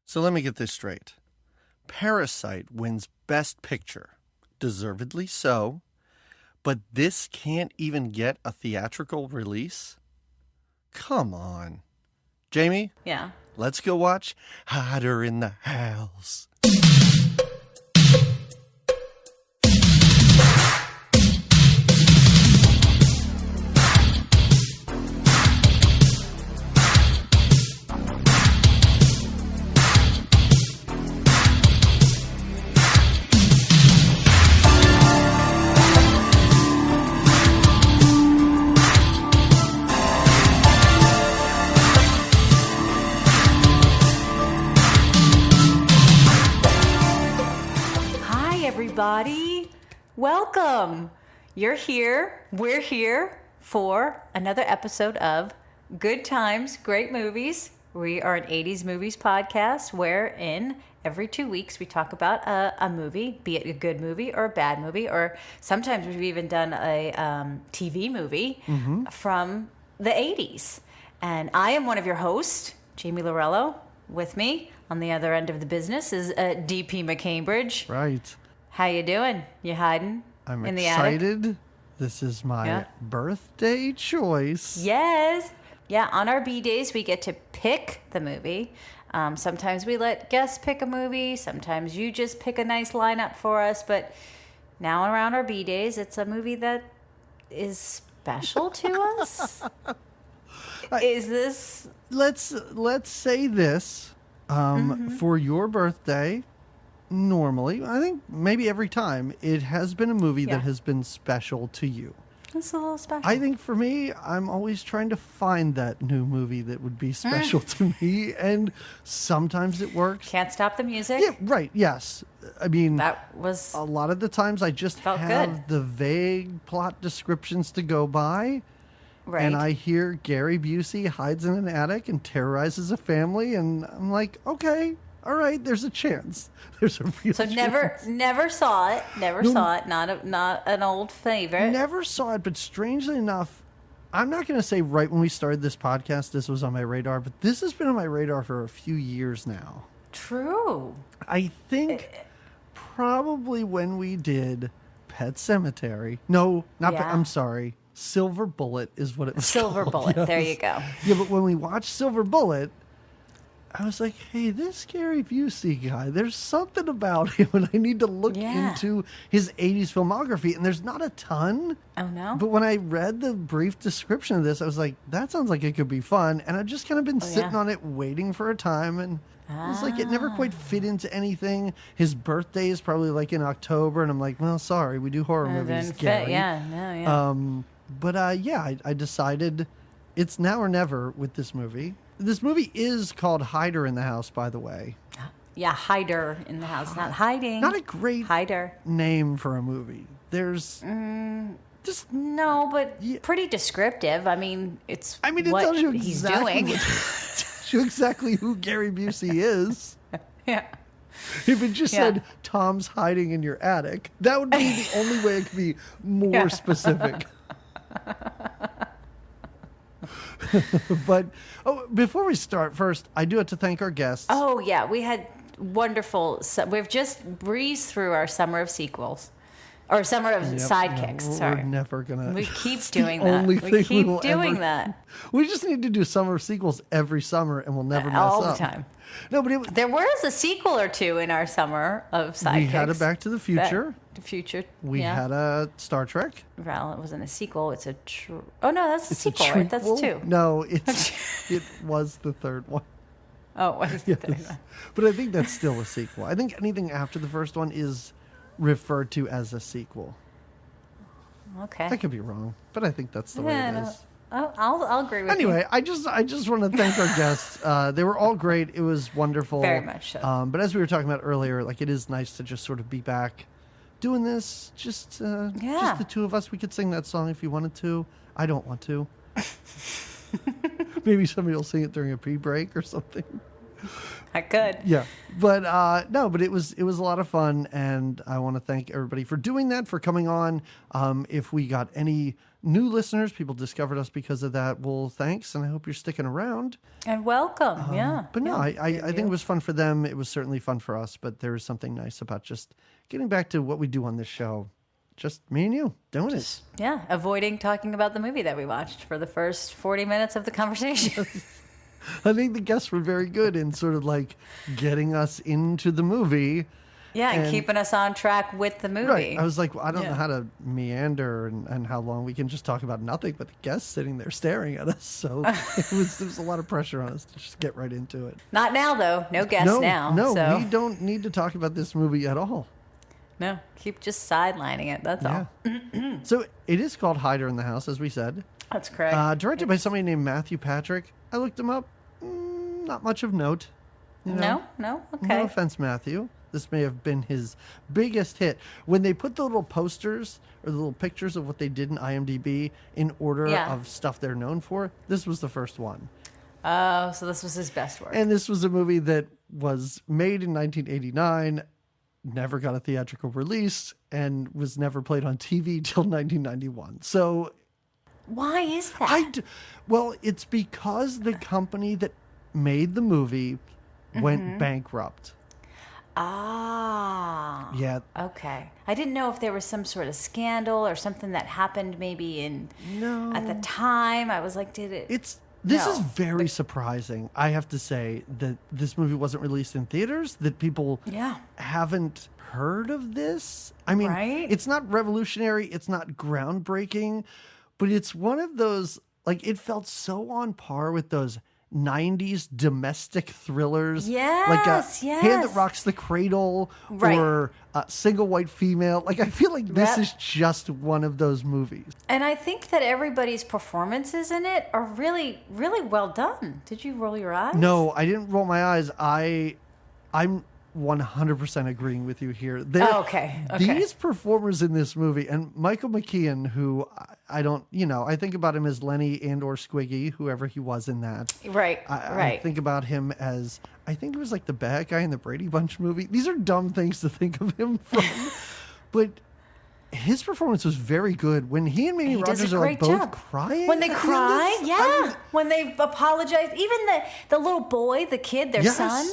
So let me get this straight. Parasite wins Best Picture. Deservedly so. But this can't even get a theatrical release? Come on. Jamie? Yeah. Let's go watch Hotter in the House. Everybody, welcome. You're here. We're here for another episode of Good Times, Great Movies. We are an 80s movies podcast wherein every 2 weeks we talk about a movie, be it a good movie or a bad movie, or sometimes we've even done a TV movie from the 80s. And I am one of your hosts, Jamie Lorello. With me on the other end of the business is DP McCambridge. Right. How you doing? You hiding I'm in the excited. attic? This is my birthday choice. Yes. Yeah, on our B days, we get to pick the movie. Sometimes we let guests pick a movie. Sometimes you just pick a nice lineup for us. But now around our B days, it's a movie that is special to us. Is this... Let's say this. For your birthday... Normally, I think maybe every time, it has been a movie that has been special to you. It's a little special. I think for me, I'm always trying to find that new movie that would be special to me, and sometimes it works. Can't Stop the Music? Yeah, right, yes. I mean, that was a lot of the times I just have the vague plot descriptions to go by, and I hear Gary Busey hides in an attic and terrorizes a family, and I'm like, okay. All right, there's a chance. There's a real chance. never saw it. Saw it. Not an old favorite. Never saw it, but strangely enough, I'm not going to say right when we started this podcast this was on my radar, but this has been on my radar for a few years now. True. I think probably when we did Pet Sematary. No, not I'm sorry. Silver Bullet is what it was Silver called. Bullet. Yes. There you go. Yeah, but when we watched Silver Bullet, I was like, hey, this Gary Busey guy, there's something about him, and I need to look into his 80s filmography, and there's not a ton. Oh, no? But when I read the brief description of this, I was like, that sounds like it could be fun, and I've just kind of been sitting on it waiting for a time, and it was like it never quite fit into anything. His birthday is probably like in October, and I'm like, well, sorry, we do horror movies, Gary. But I decided it's now or never with this movie. This movie is called Hider in the House, by the way. Yeah, Hider in the House, not hiding. Not a great Hider name for a movie. There's just no, but pretty descriptive. I mean, it what tells you he's exactly doing. It tells you exactly who Gary Busey is. Yeah. If it just said Tom's hiding in your attic, that would be the only way it could be more specific. But before we start, first, I do have to thank our guests. Oh, yeah. We had wonderful... We've just breezed through our summer of sequels. Or summer of sidekicks, sorry. We're never going to... We keep doing that. We keep doing that. We just need to do summer of sequels every summer, and we'll never mess all up. All the time. No, but there was a sequel or two in our summer of sidekicks. We had a Back to the Future. We had a Star Trek. Well, it wasn't a sequel. It's a... Oh, no, that's a sequel, right? That's two. No, it was the third one. Oh, it was the third one. But I think that's still a sequel. I think anything after the first one is referred to as a sequel. Okay. I could be wrong, but I think that's the way it is. I'll agree with you. Anyway, I just want to thank our guests. They were all great. It was wonderful. Very much so. But as we were talking about earlier, like it is nice to just sort of be back doing this. Just the two of us. We could sing that song if you wanted to. I don't want to. Maybe somebody will sing it during a pee break or something. I could. Yeah. But no, but it was a lot of fun, and I want to thank everybody for doing that, for coming on. If we got any new listeners, people discovered us because of that, well, thanks, and I hope you're sticking around. And welcome, But no, yeah. I think it was fun for them. It was certainly fun for us, but there is something nice about just getting back to what we do on this show. Just me and you doing it. Yeah, avoiding talking about the movie that we watched for the first 40 minutes of the conversation. I think the guests were very good in sort of like getting us into the movie. Yeah, and keeping us on track with the movie. Right. I was like, well, I don't know how to meander and how long we can just talk about nothing but the guests sitting there staring at us. So there was a lot of pressure on us to just get right into it. Not now, though. No guests now. No, so. we don't need to talk about this movie at all. No, keep just sidelining it. That's all. So it is called Hider in the House, as we said. That's correct. Directed by somebody named Matthew Patrick. I looked him up. Not much of note. No? Okay. No offense, Matthew. This may have been his biggest hit. When they put the little posters or the little pictures of what they did in IMDb in order of stuff they're known for, this was the first one. Oh, so this was his best work. And this was a movie that was made in 1989, never got a theatrical release, and was never played on TV till 1991. So why is that? Well, it's because the company that made the movie went bankrupt. Ah. Yeah. Okay. I didn't know if there was some sort of scandal or something that happened maybe at the time. I was like, This is very surprising. I have to say that this movie wasn't released in theaters, that people haven't heard of this. I mean, it's not revolutionary, it's not groundbreaking, but it's one of those, like, it felt so on par with those 90s domestic thrillers. Yes, like Hand That Rocks the Cradle or Single White Female. Like, I feel like this is just one of those movies. And I think that everybody's performances in it are really, really well done. Did you roll your eyes? No, I didn't roll my eyes. I'm 100% agreeing with you here. Okay. These performers in this movie, and Michael McKean, who I don't, I think about him as Lenny and or Squiggy, whoever he was in that. Right. I think about him as, I think he was like the bad guy in the Brady Bunch movie. These are dumb things to think of him from, but his performance was very good. When he and Mimi Rogers are like both crying. When they cry, when they apologize, even the little boy, the kid, their son,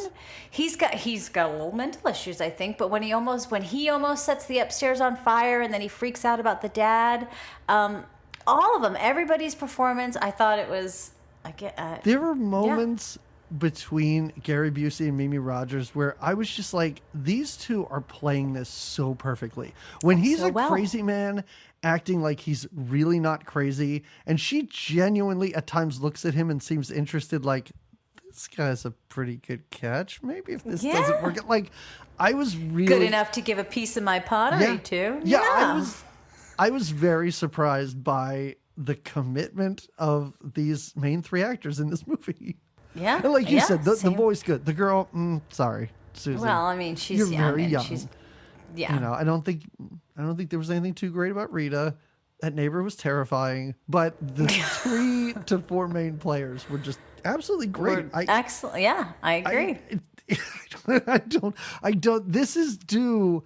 he's got a little mental issues, I think. But when he almost sets the upstairs on fire, and then he freaks out about the dad, all of them, everybody's performance, I thought it was. There were moments between Gary Busey and Mimi Rogers where I was just like, these two are playing this so perfectly. When he's crazy man acting like he's really not crazy, and she genuinely at times looks at him and seems interested, like, this guy's a pretty good catch. Maybe if this doesn't work, like, I was really good enough to give a piece of my pottery to. I was very surprised by the commitment of these main three actors in this movie. Yeah. And like you said, the boy's good. The girl, sorry, Susan. Well, I mean, she's very young. She's, I don't think there was anything too great about Rita. That neighbor was terrifying, but the 3 to 4 main players were just absolutely great. Excellent. Yeah, I agree. I don't. This is due.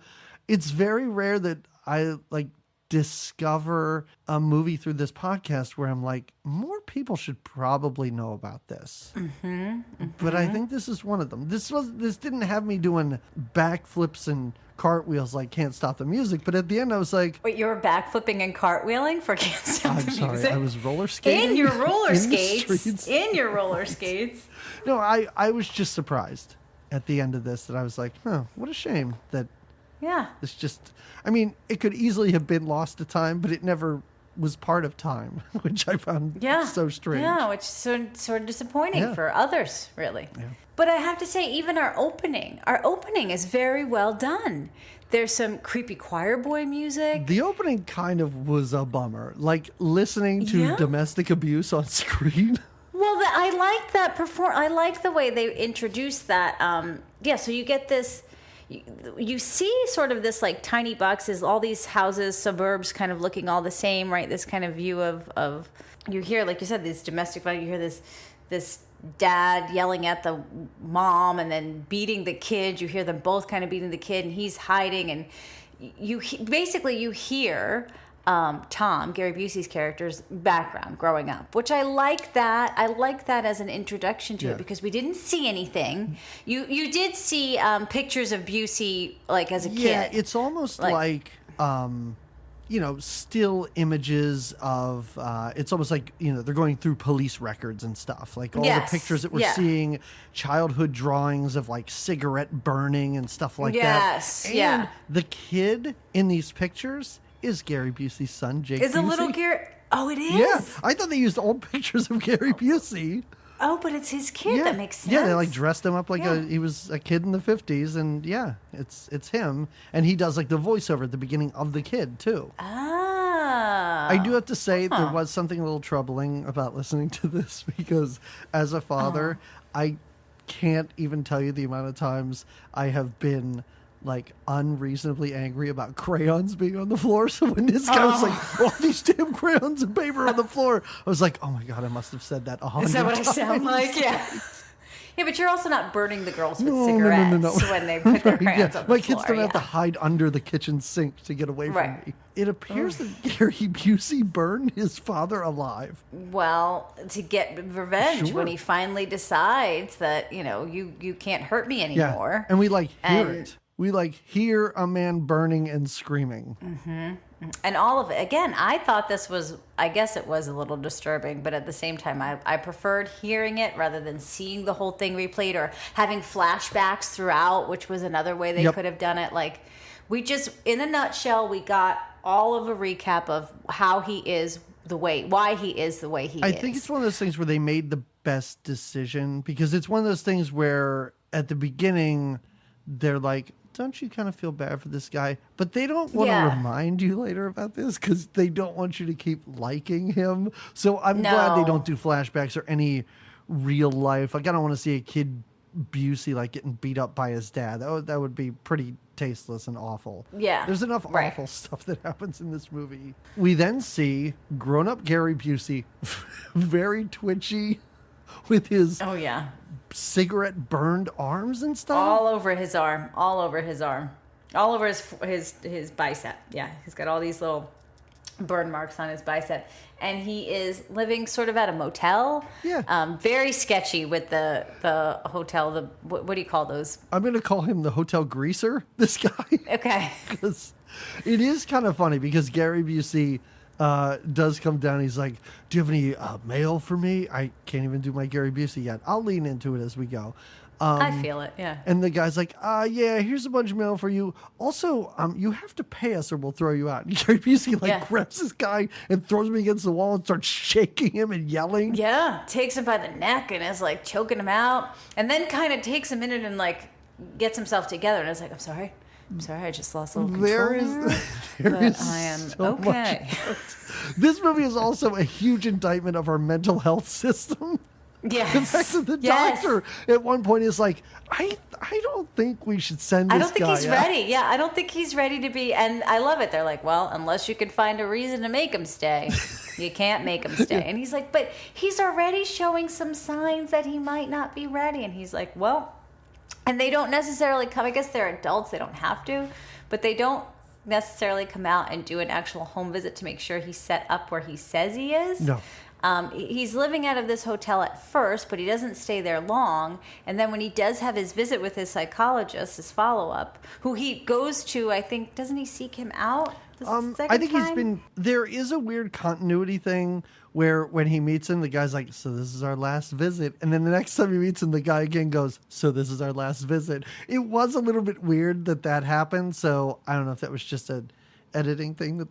It's very rare that I discover a movie through this podcast where I'm like, more people should probably know about this. But I think this is one of them. This didn't have me doing backflips and cartwheels like Can't Stop the Music, but at the end I was like, wait, you were backflipping and cartwheeling for Can't Stop the Music? I'm sorry, I was roller skating. In your roller skates. In your roller skates. No, I was just surprised at the end of this that I was like, what a shame that it's just, I mean, it could easily have been lost to time, but it never was part of time, which I found so strange. Yeah, which is sort of disappointing for others, really. Yeah. But I have to say, even our opening is very well done. There's some creepy choir boy music. The opening kind of was a bummer, like listening to domestic abuse on screen. Well, I like that I like the way they introduced that. So you get this. You see sort of this like tiny boxes, all these houses, suburbs kind of looking all the same, right? This kind of view of you hear, like you said, this domestic violence, you hear this dad yelling at the mom and then beating the kid. You hear them both kind of beating the kid, and he's hiding, and you hear Tom, Gary Busey's character's background growing up, which I like that. I like that as an introduction to it, because we didn't see anything. You did see pictures of Busey like as a kid. Yeah, it's almost like still images of, it's almost like, they're going through police records and stuff. Like all the pictures that we're seeing, childhood drawings of like cigarette burning and stuff like that. Yes, and the kid in these pictures is Gary Busey's son, Jake Is Busey. a little Gary... Oh, it is? Yeah, I thought they used old pictures of Gary Busey. Oh, but it's his kid. That makes sense. Yeah, they like dressed him up like he was a kid in the 50s, and it's him. And he does like the voiceover at the beginning of the kid, too. Ah. I do have to say there was something a little troubling about listening to this, because as a father, I can't even tell you the amount of times I have been like unreasonably angry about crayons being on the floor. So when this guy was like, all these damn crayons and paper on the floor, I was like, oh my God, I must have said that 100 times. Is that what I sound like? Yeah. Yeah, but you're also not burning the girls with cigarettes when they put their crayons on the My floor. kids don't have to hide under the kitchen sink to get away from me. It appears that Gary Busey burned his father alive. Well, to get revenge when he finally decides that, you can't hurt me anymore. Yeah. And we hear it. We hear a man burning and screaming. Mm-hmm. And all of it. Again, I thought I guess it was a little disturbing, but at the same time, I preferred hearing it rather than seeing the whole thing replayed or having flashbacks throughout, which was another way they could have done it. Like, we just, in a nutshell, we got all of a recap of how he is why he is the way he is. I think it's one of those things where they made the best decision, because it's one of those things where at the beginning, they're like, don't you kind of feel bad for this guy? But they don't want to remind you later about this, because they don't want you to keep liking him. So I'm glad they don't do flashbacks or any real life. Like, I don't want to see a kid Busey getting beat up by his dad. That would be pretty tasteless and awful. Yeah. There's enough awful stuff that happens in this movie. We then see grown-up Gary Busey, very twitchy, with his cigarette burned arms and stuff all over his arm, all over his bicep. Yeah, he's got all these little burn marks on his bicep, and he is living sort of at a motel. Very sketchy with the hotel. What do you call those? I'm gonna call him the hotel greaser, this guy. Okay. Because it is kind of funny, because Gary Busey does come down. He's like, do you have any mail for me? I can't even do my Gary Busey yet. I'll lean into it as we go. I feel it, yeah. And the guy's like, here's a bunch of mail for you. Also, you have to pay us or we'll throw you out. And Gary Busey grabs this guy and throws him against the wall and starts shaking him and yelling. Yeah, takes him by the neck and is choking him out. And then kind of takes a minute and gets himself together and is like, I'm sorry, I just lost a little control. There is I am so okay. This movie is also a huge indictment of our mental health system. Yes. The fact that the doctor at one point is like, I don't think we should send this guy. I don't think he's ready. Yeah, I don't think he's ready to be. And I love it. They're like, well, unless you can find a reason to make him stay, you can't make him stay. And he's like, but he's already showing some signs that he might not be ready. And he's like, well, and they don't necessarily come. I guess they're adults. They don't have to, but they don't necessarily come out and do an actual home visit to make sure he's set up where he says he is. No. He's living out of this hotel at first, but he doesn't stay there long. And then when he does have his visit with his psychologist, his follow-up, who he goes to, I think, doesn't he seek him out I think he's been, there is a weird continuity thing where when he meets him, the guy's like, so this is our last visit. And then the next time he meets him, the guy again goes, so this is our last visit. It was a little bit weird that happened. So I don't know if that was just a editing thing that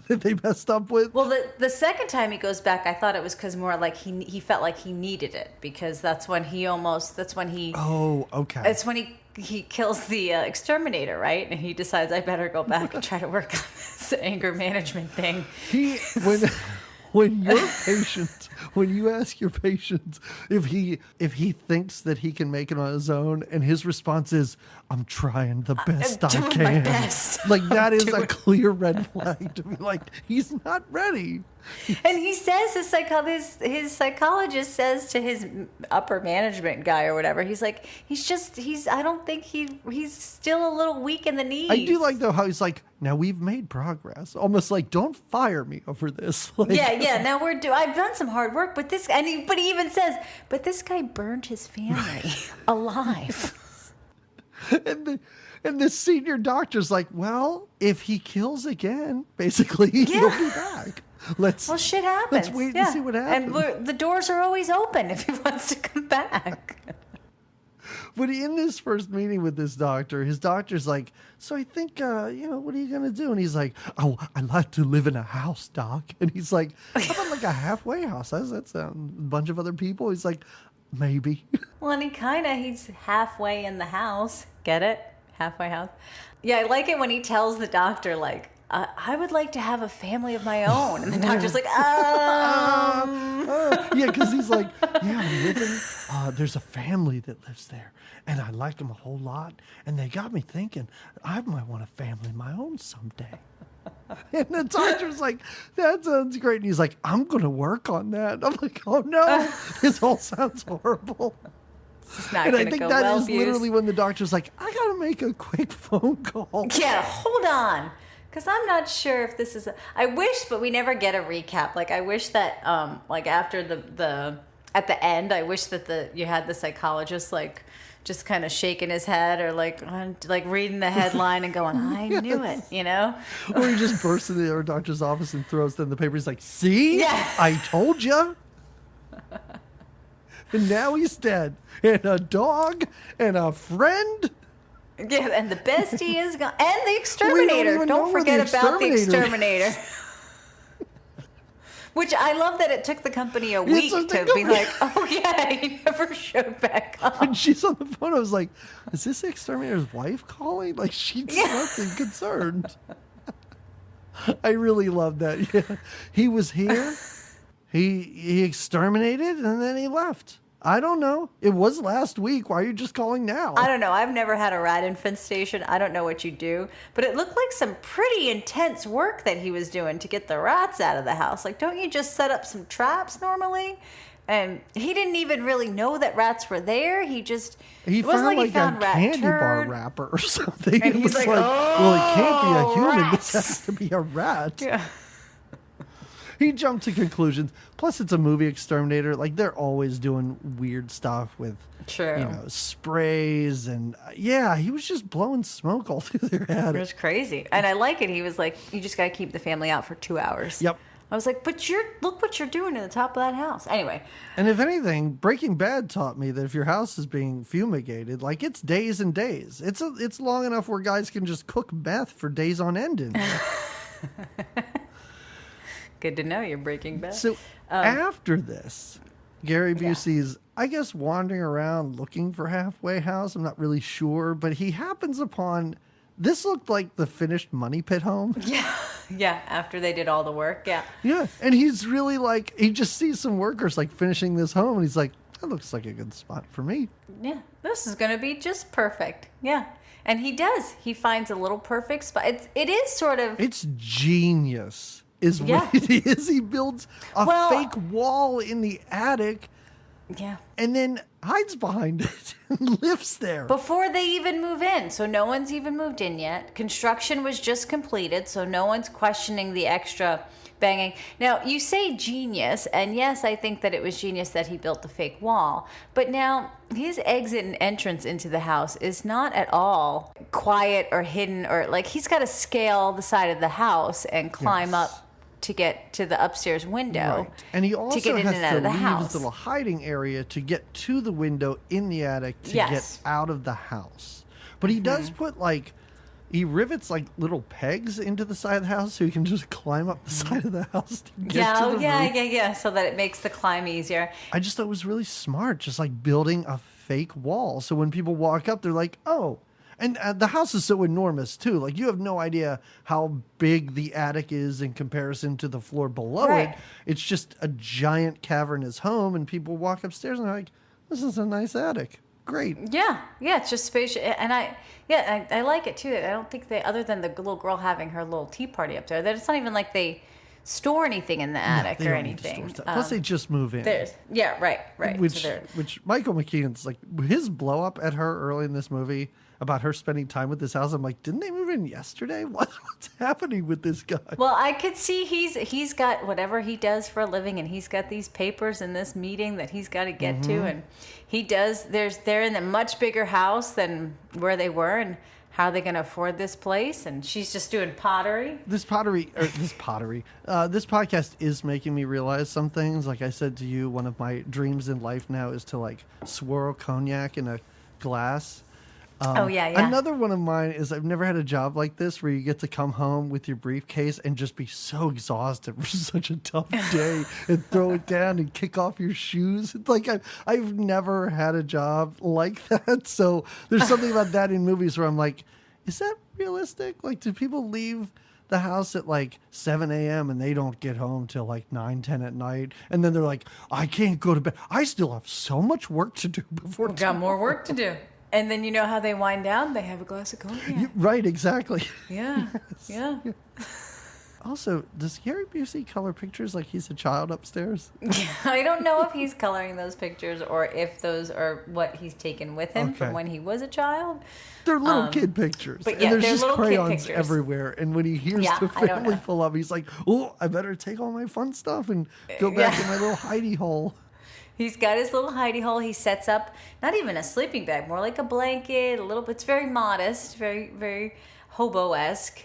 they messed up with. Well, the second time he goes back, I thought it was because more like he felt like he needed it, because that's when he oh, okay. It's when he kills the exterminator, right? And he decides, I better go back and try to work on this anger management thing. When your patient, when you ask your patient if he thinks that he can make it on his own, and his response is, I'm trying the best I can. My best. Like, that is a clear red flag to be like, he's not ready. And he says his psychologist says to his upper management guy or whatever, he's like, I don't think he's still a little weak in the knees. I do like though how he's like, now we've made progress, almost like, don't fire me over this. Like, yeah. Now I've done some hard work, but but he even says, but this guy burned his family alive. And the senior doctor's like, well, if he kills again, basically he'll be back. Shit happens. Let's wait and see what happens. And the doors are always open if he wants to come back. But in this first meeting with this doctor, his doctor's like, so I think, what are you going to do? And he's like, oh, I'd like to live in a house, doc. And he's like, how about like a halfway house? How does that sound? A bunch of other people? He's like, maybe. Well, and he's halfway in the house. Get it? Halfway house. Yeah, I like it when he tells the doctor, like, I would like to have a family of my own. And the doctor's like, yeah, because he's like, yeah, I'm living, there's a family that lives there, and I like them a whole lot, and they got me thinking, I might want a family of my own someday. And the doctor's like, that sounds great. And he's like, I'm going to work on that. I'm like, oh no, this all sounds horrible. And I think that is literally when the doctor's like, I got to make a quick phone call. Yeah, hold on. Because I'm not sure if this is I wish, but we never get a recap. Like, I wish that, like, after at the end, I wish that you had the psychologist, like, just kind of shaking his head or, like reading the headline and going, I knew it, you know? Or he just bursts into the doctor's office and throws them the paper. He's like, see? Yeah. I told you. And now he's dead. And a dog and a friend. Yeah, and the bestie is gone. And the exterminator. Don't forget about the exterminator. Which I love that it took the company a week to be like, oh yeah, he never showed back up. When she's on the phone, I was like, is this the exterminator's wife calling? Like, she's nothing concerned. I really love that. Yeah. He was here. He exterminated and then he left. I don't know. It was last week. Why are you just calling now? I don't know. I've never had a rat infestation. I don't know what you do. But it looked like some pretty intense work that he was doing to get the rats out of the house. Like, don't you just set up some traps normally? And he didn't even really know that rats were there. He found like a candy bar wrapper or something. And he's like, well, it can't be a human. This has to be a rat. Yeah. He jumped to conclusions. Plus, it's a movie Exterminator. Like, they're always doing weird stuff with, sprays. And, he was just blowing smoke all through their head. It was crazy. And I like it. He was like, you just got to keep the family out for 2 hours. Yep. I was like, but look what you're doing in the top of that house. Anyway. And if anything, Breaking Bad taught me that if your house is being fumigated, like, it's days and days. It's long enough where guys can just cook meth for days on end in there. Good to know you're Breaking Bad. So after this, Gary Busey's, I guess, wandering around looking for Halfway House. I'm not really sure, but he happens upon, this looked like the finished Money Pit home. Yeah, after they did all the work, yeah. Yeah, and he's really like, he just sees some workers like finishing this home, and he's like, that looks like a good spot for me. Yeah, this is going to be just perfect. Yeah. And he does. He finds a little perfect spot. It is sort of... It's genius. Is what it is. He builds a fake wall in the attic. Yeah. And then hides behind it and lives there. Before they even move in. So no one's even moved in yet. Construction was just completed, so no one's questioning the extra banging. Now, you say genius, and yes, I think that it was genius that he built the fake wall. But now, his exit and entrance into the house is not at all quiet or hidden, or like he's got to scale the side of the house and climb up to get to the upstairs window. Right. And he also to get has in and out of the leave house. his little hiding area to get to the window in the attic to get out of the house. But he does put he rivets like little pegs into the side of the house so he can just climb up the side of the house to get to the roof. Yeah, so that it makes the climb easier. I just thought it was really smart, just like building a fake wall. So when people walk up, they're like, oh. And the house is so enormous, too. Like, you have no idea how big the attic is in comparison to the floor below it. It's just a giant cavernous home, and people walk upstairs and they're like, this is a nice attic. Great. Yeah, it's just spacious. And I like it, too. I don't think other than the little girl having her little tea party up there, that it's not even like they store anything in the attic they or don't need to store anything. stuff. Plus, they just move in. Right. Which Michael McKean's like his blow up at her early in this movie about her spending time with this house. I'm like, didn't they move in yesterday? What's happening with this guy? Well, I could see he's got whatever he does for a living, and he's got these papers in this meeting that he's got to get to, and he does. They're in a much bigger house than where they were, and how are they going to afford this place? And she's just doing pottery. This podcast is making me realize some things. Like I said to you, one of my dreams in life now is to like swirl cognac in a glass. Another one of mine is I've never had a job like this where you get to come home with your briefcase and just be so exhausted for such a tough day and throw it down and kick off your shoes. It's like I've never had a job like that. So there's something about that in movies where I'm like, is that realistic? Like, do people leave the house at like 7 a.m. and they don't get home till like 9, 10 at night? And then they're like, I can't go to bed. I still have so much work to do before We've got more work to do. And then you know how they wind down? They have a glass of cognac. Right, exactly. Yeah, yeah. Also, does Gary Busey color pictures like he's a child upstairs? I don't know if he's coloring those pictures or if those are what he's taken with him from when he was a child. They're little kid pictures. But yeah, and there's they're just little crayons everywhere. And when he hears the family pull up, he's like, oh, I better take all my fun stuff and go back in my little hidey hole. He's got his little hidey hole. He sets up not even a sleeping bag, more like a blanket, a little bit. It's very modest, very, very hobo-esque.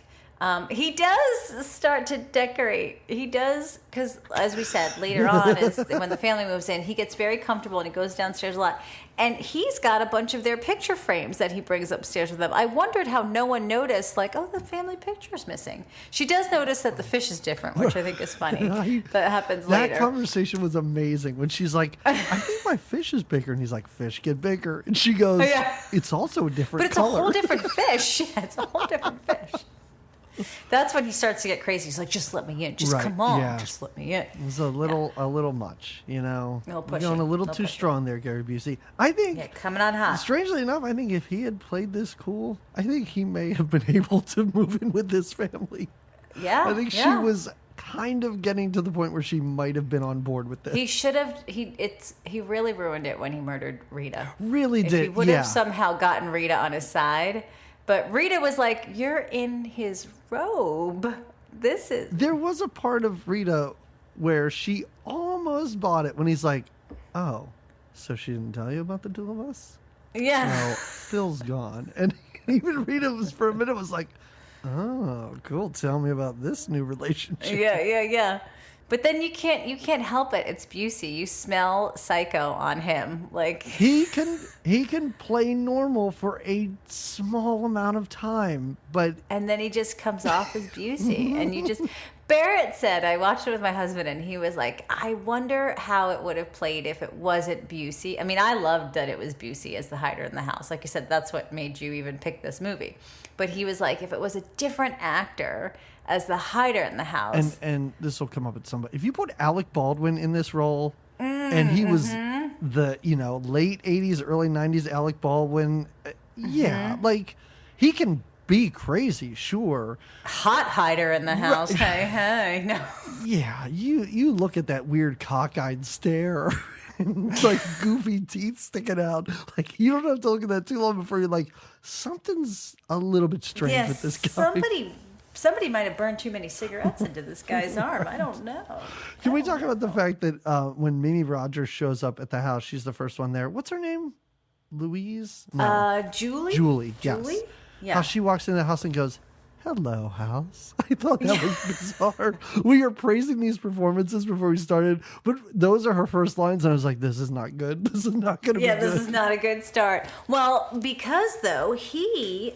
He does start to decorate. He does, because as we said, later on, is when the family moves in, he gets very comfortable and he goes downstairs a lot. And he's got a bunch of their picture frames that he brings upstairs with him. I wondered how no one noticed, like, oh, the family picture's missing. She does notice that the fish is different, which I think is funny. That happens later. That conversation was amazing when she's like, I think my fish is bigger. And he's like, fish get bigger. And she goes, it's also a different color. But it's a whole different fish. Yeah, it's a whole different fish. That's when he starts to get crazy. He's like, just let me in. Just come on. Just let me in. It's a little much, you know. You're going a little too strong there, Gary Busey. I think, coming on hot. Strangely enough, I think if he had played this cool, I think he may have been able to move in with this family. Yeah. I think she was kind of getting to the point where she might have been on board with this. He should have. He really ruined it when he murdered Rita. Really did. He would have somehow gotten Rita on his side. But Rita was like, you're in his robe. There was a part of Rita where she almost bought it when he's like, oh, so she didn't tell you about the two of us? Yeah. Well, Phil's gone. And even Rita for a minute was like, oh, cool. Tell me about this new relationship. Yeah. But then you can't help it. It's Busey. You smell psycho on him. Like he can play normal for a small amount of time, and then he just comes off as Busey. And you just Barrett said, I watched it with my husband, and he was like, I wonder how it would have played if it wasn't Busey. I mean, I loved that it was Busey as the hider in the house. Like you said, that's what made you even pick this movie. But he was like, if it was a different actor as the hider in the house. And this will come up at some point. If you put Alec Baldwin in this role, and he was the, late 80s, early 90s Alec Baldwin, like he can be crazy, sure. Hot hider in the house. Hey, no. Yeah, you look at that weird cockeyed stare and like goofy teeth sticking out. Like you don't have to look at that too long before you're like, something's a little bit strange with this guy. Somebody might have burned too many cigarettes into this guy's arm. I don't know. Can we talk about the fact that when Mimi Rogers shows up at the house, she's the first one there. What's her name? Louise? No. Julie? Julie, yes. Julie? Yeah. How she walks into the house and goes, hello, house. I thought that was bizarre. We are praising these performances before we started, but those are her first lines, and I was like, this is not good. This is not going to be good. Yeah, this is not a good start. Well, because, though,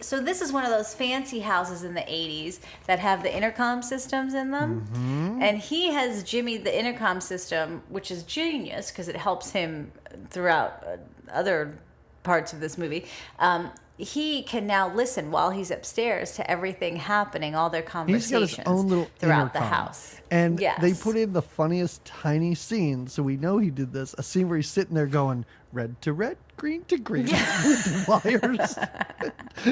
so this is one of those fancy houses in the 80s that have the intercom systems in them, and he has jimmied the intercom system, which is genius because it helps him throughout other parts of this movie. he can now listen while he's upstairs to everything happening, all their conversations He's got his own little throughout the intercom. house. And Yes. they put in the funniest tiny scene, so we know he did this. A scene where he's sitting there going, red to red, green to green, with the wires.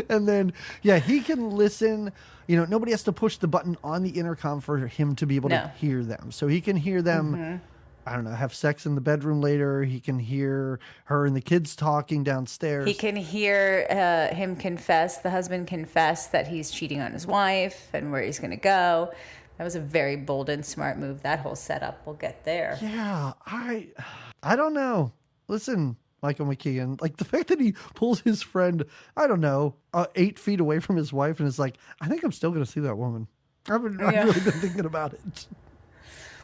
And then, he can listen. Nobody has to push the button on the intercom for him to be able to hear them. So he can hear them, I don't know, have sex in the bedroom later. He can hear her and the kids talking downstairs. He can hear him confess, the husband confess that he's cheating on his wife and where he's going to go. That was a very bold and smart move. That whole setup, we'll get there. Yeah, I don't know. Listen, Michael McKean, like the fact that he pulls his friend, I don't know, 8 feet away from his wife and is like, I think I'm still going to see that woman. I've really been thinking about it.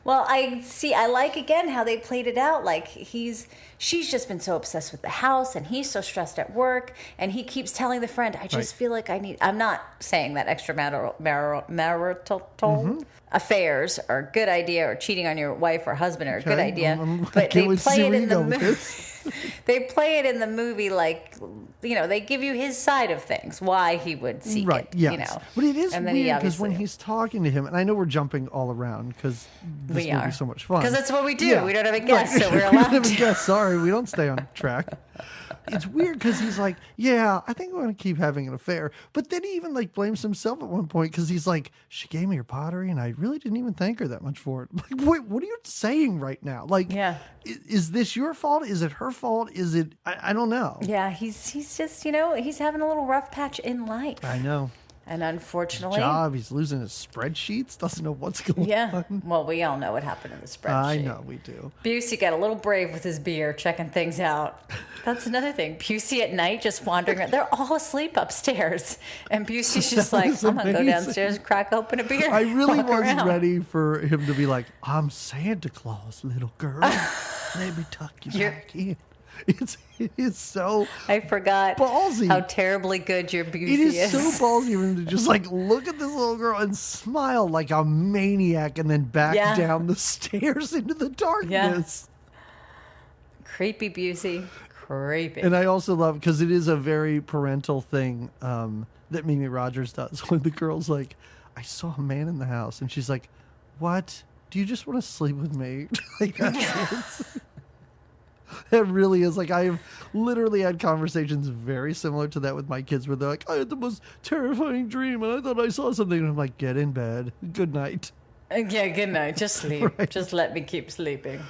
Well, I like again how they played it out. Like she's just been so obsessed with the house and he's so stressed at work and he keeps telling the friend, I just feel like I'm not saying that marital affairs are a good idea or cheating on your wife or husband are a good idea. But they play it in the movie. They play it in the movie like, they give you his side of things, why he would seek it, yes. But it is and weird because when he's talking to him, and I know we're jumping all around because this movie's so much fun. Because that's what we do. Yeah. We don't have a guest, so we're allowed to. We don't have a guest. Sorry, we don't stay on track. It's weird because he's like, I think I'm going to keep having an affair. But then he even blames himself at one point because he's like, she gave me her pottery and I really didn't even thank her that much for it. Like, wait, what are you saying right now? Is this your fault? Is it her fault? Is it, I don't know. Yeah, he's just, he's having a little rough patch in life. I know. And unfortunately... he's losing his spreadsheets, doesn't know what's going on. Well, we all know what happened in the spreadsheet. I know, we do. Busey got a little brave with his beer, checking things out. That's another thing. Busey at night just wandering around. They're all asleep upstairs. And Busey's just like, I'm going to go downstairs and crack open a beer. I really was ready for him to be like, I'm Santa Claus, little girl. Let me tuck you back in. It is so I forgot ballsy. How terribly good your Busey is. It is so ballsy for him to just look at this little girl and smile like a maniac and then back down the stairs into the darkness. Yeah. Creepy Busey. Creepy. And I also love, because it is a very parental thing that Mimi Rogers does when the girl's like, I saw a man in the house. And she's like, what? Do you just want to sleep with me? It really is. I have literally had conversations very similar to that with my kids where they're like, I had the most terrifying dream and I thought I saw something. And I'm like, get in bed. Good night. Yeah, good night. Just sleep. Right. Just let me keep sleeping.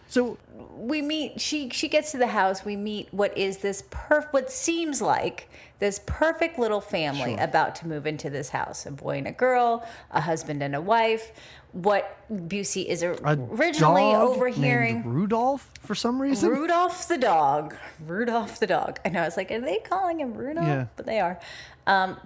So we meet, she gets to the house. We meet what is this what seems like this perfect little family about to move into this house. A boy and a girl, a husband and a wife. What Busey is originally overhearing. Named Rudolph for some reason. Rudolph the dog. Rudolph the dog. I know. I was like, are they calling him Rudolph? Yeah. But they are.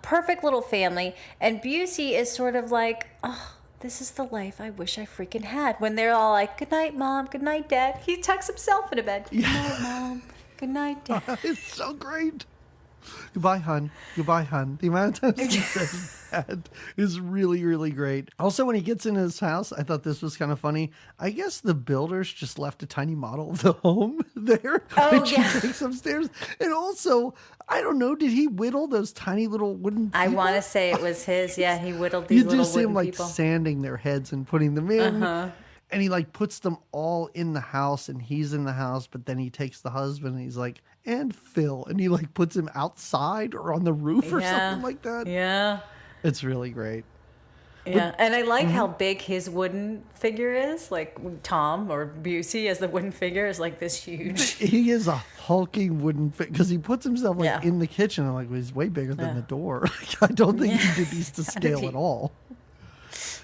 Perfect little family. And Busey is sort of like, oh, this is the life I wish I freaking had. When they're all like, good night, Mom. Good night, Dad. He tucks himself into bed. Good night, Mom. Good night, Dad. It's so great. Goodbye, hun. Goodbye, hun. The amount of times he says that is really, really great. Also, when he gets in his house, I thought this was kind of funny. I guess the builders just left a tiny model of the home there that she takes upstairs. And also, I don't know, did he whittle those tiny little wooden people? I want to say it was his. Yeah, he whittled these little wooden people. You just see him sanding their heads and putting them in. And he puts them all in the house and he's in the house, but then he takes the husband and he's like, and Phil. And he puts him outside or on the roof or something like that. Yeah. It's really great. Yeah. And I like how big his wooden figure is. Tom or Busey as the wooden figure is this huge. He is a hulking wooden figure because he puts himself in the kitchen. I'm like, well, he's way bigger than the door. I don't think he did these to scale at all.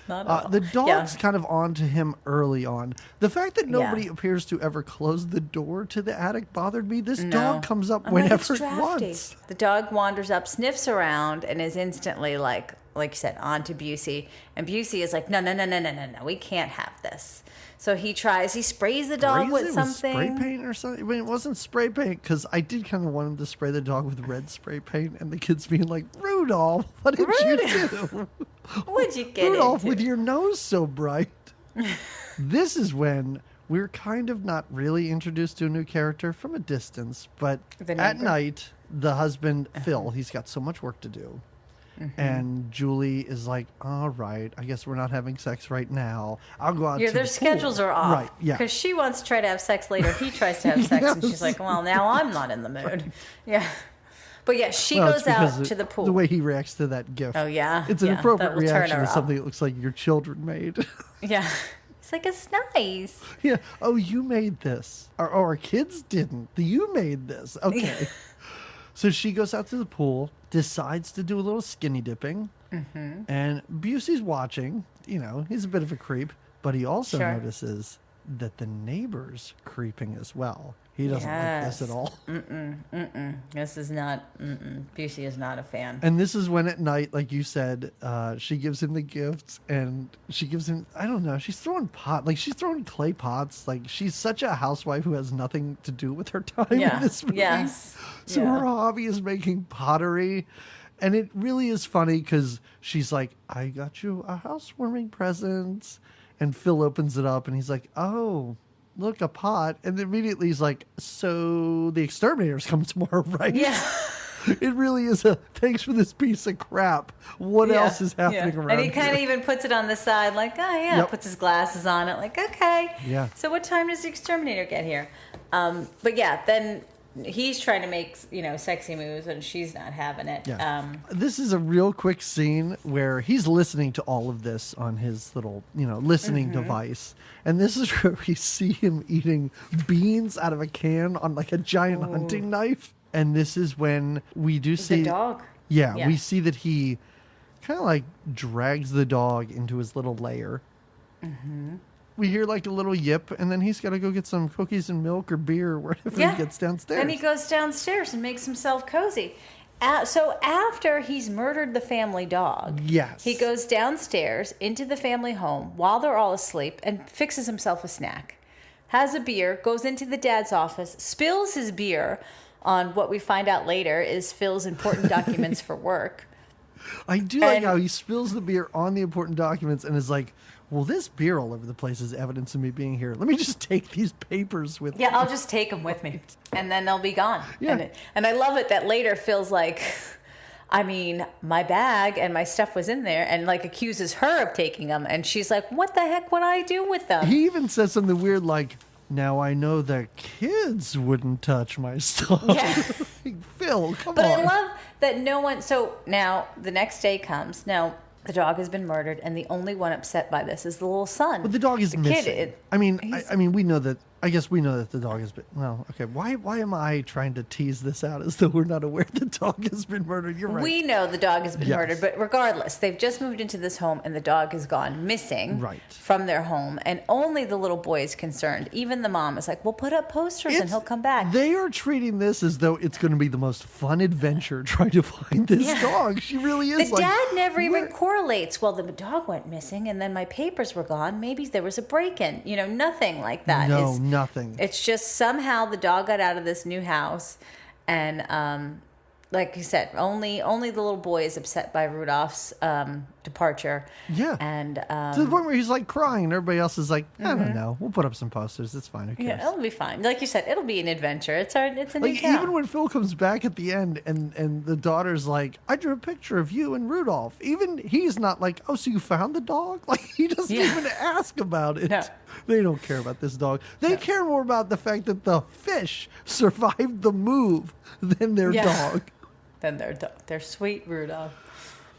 Not at all. The dog's kind of on to him early on. The fact that nobody appears to ever close the door to the attic bothered me. This dog comes up whenever it wants. The dog wanders up, sniffs around, and is instantly like you said, on to Busey. And Busey is like, no, we can't have this. So he sprays the dog with something. Spray paint or something? I mean, it wasn't spray paint because I did kind of want him to spray the dog with red spray paint and the kids being like, Rudolph, what did you do? What'd you get Rudolph, with your nose so bright. This is when we're kind of not really introduced to a new character from a distance, but at night, the husband, Phil, he's got so much work to do. And Julie is like, all right, I guess we're not having sex right now. I'll go out to their the schedules pool. are off. Right, yeah. Because she wants to try to have sex later. He tries to have sex. And she's like, well, now I'm not in the mood. Yeah. But yeah, she goes out to the pool. The way he reacts to that gift. Oh, yeah. It's an appropriate reaction to off. something that looks like your children made. Yeah. It's like, it's nice. Yeah. Oh, you made this. Or our kids didn't. You made this. Okay. So she goes out to the pool, decides to do a little skinny dipping, and Busey's watching. You know, he's a bit of a creep, but he also notices that the neighbor's creeping as well. He doesn't like this at all. This is not, Busey is not a fan. And this is when at night, like you said, she gives him the gifts, and she gives him, I don't know, she's throwing she's throwing clay pots. Like, she's such a housewife who has nothing to do with her time in this movie. Yes. So her hobby is making pottery. And it really is funny because she's like, I got you a housewarming present. And Phil opens it up and he's like, oh, look, a pot. And immediately he's like, so the exterminators come tomorrow, right? Yeah. It really is thanks for this piece of crap. What else is happening around And he kind of here? even puts it on the side like, oh, yeah, puts his glasses on it like, okay. Yeah. So what time does the exterminator get here? But yeah, then he's trying to make, sexy moves and she's not having it. Yeah. This is a real quick scene where he's listening to all of this on his little, listening device. And this is where we see him eating beans out of a can on like a giant hunting knife. And this is when we do see the dog. Yeah, we see that he kind of like drags the dog into his little lair. We hear like a little yip, and then he's got to go get some cookies and milk or beer or whatever he gets downstairs. And he goes downstairs and makes himself cozy. So after he's murdered the family dog, he goes downstairs into the family home while they're all asleep and fixes himself a snack. Has a beer, goes into the dad's office, spills his beer on what we find out later is Phil's important documents for work. I do like how he spills the beer on the important documents and is like, well, this beer all over the place is evidence of me being here. Let me just take these papers with me. Yeah, I'll just take them with me. And then they'll be gone. Yeah. And I love it that later Phil's like, my bag and my stuff was in there, and like accuses her of taking them. And she's like, what the heck would I do with them? He even says something weird like, now I know that kids wouldn't touch my stuff. Yeah. Phil, come on. But I love that no one... So now the next day comes. Now the dog has been murdered, and the only one upset by this is the little son. But the dog is missing. Kid, I mean, we know that... I guess we know that the dog has been... Well, okay. Why am I trying to tease this out as though we're not aware the dog has been murdered? You're right. We know the dog has been murdered, but regardless, they've just moved into this home and the dog has gone missing from their home, and only the little boy is concerned. Even the mom is like, we'll put up posters and he'll come back. They are treating this as though it's going to be the most fun adventure trying to find this dog. She really is. The dad never even correlates. Well, the dog went missing and then my papers were gone. Maybe there was a break-in. Nothing like that. No, nothing. It's just somehow the dog got out of this new house, and like you said, only the little boy is upset by Rudolph's departure. Yeah, and to the point where he's like crying, and everybody else is like, I don't know, we'll put up some posters. It's fine. Who cares? Yeah, it'll be fine. Like you said, it'll be an adventure. It's a new town. Even when Phil comes back at the end, and the daughter's like, I drew a picture of you and Rudolph. Even he's not like, oh, so you found the dog? Like he doesn't even ask about it. No. They don't care about this dog. They care more about the fact that the fish survived the move than their dog. Than their dog. Their sweet Rudolph.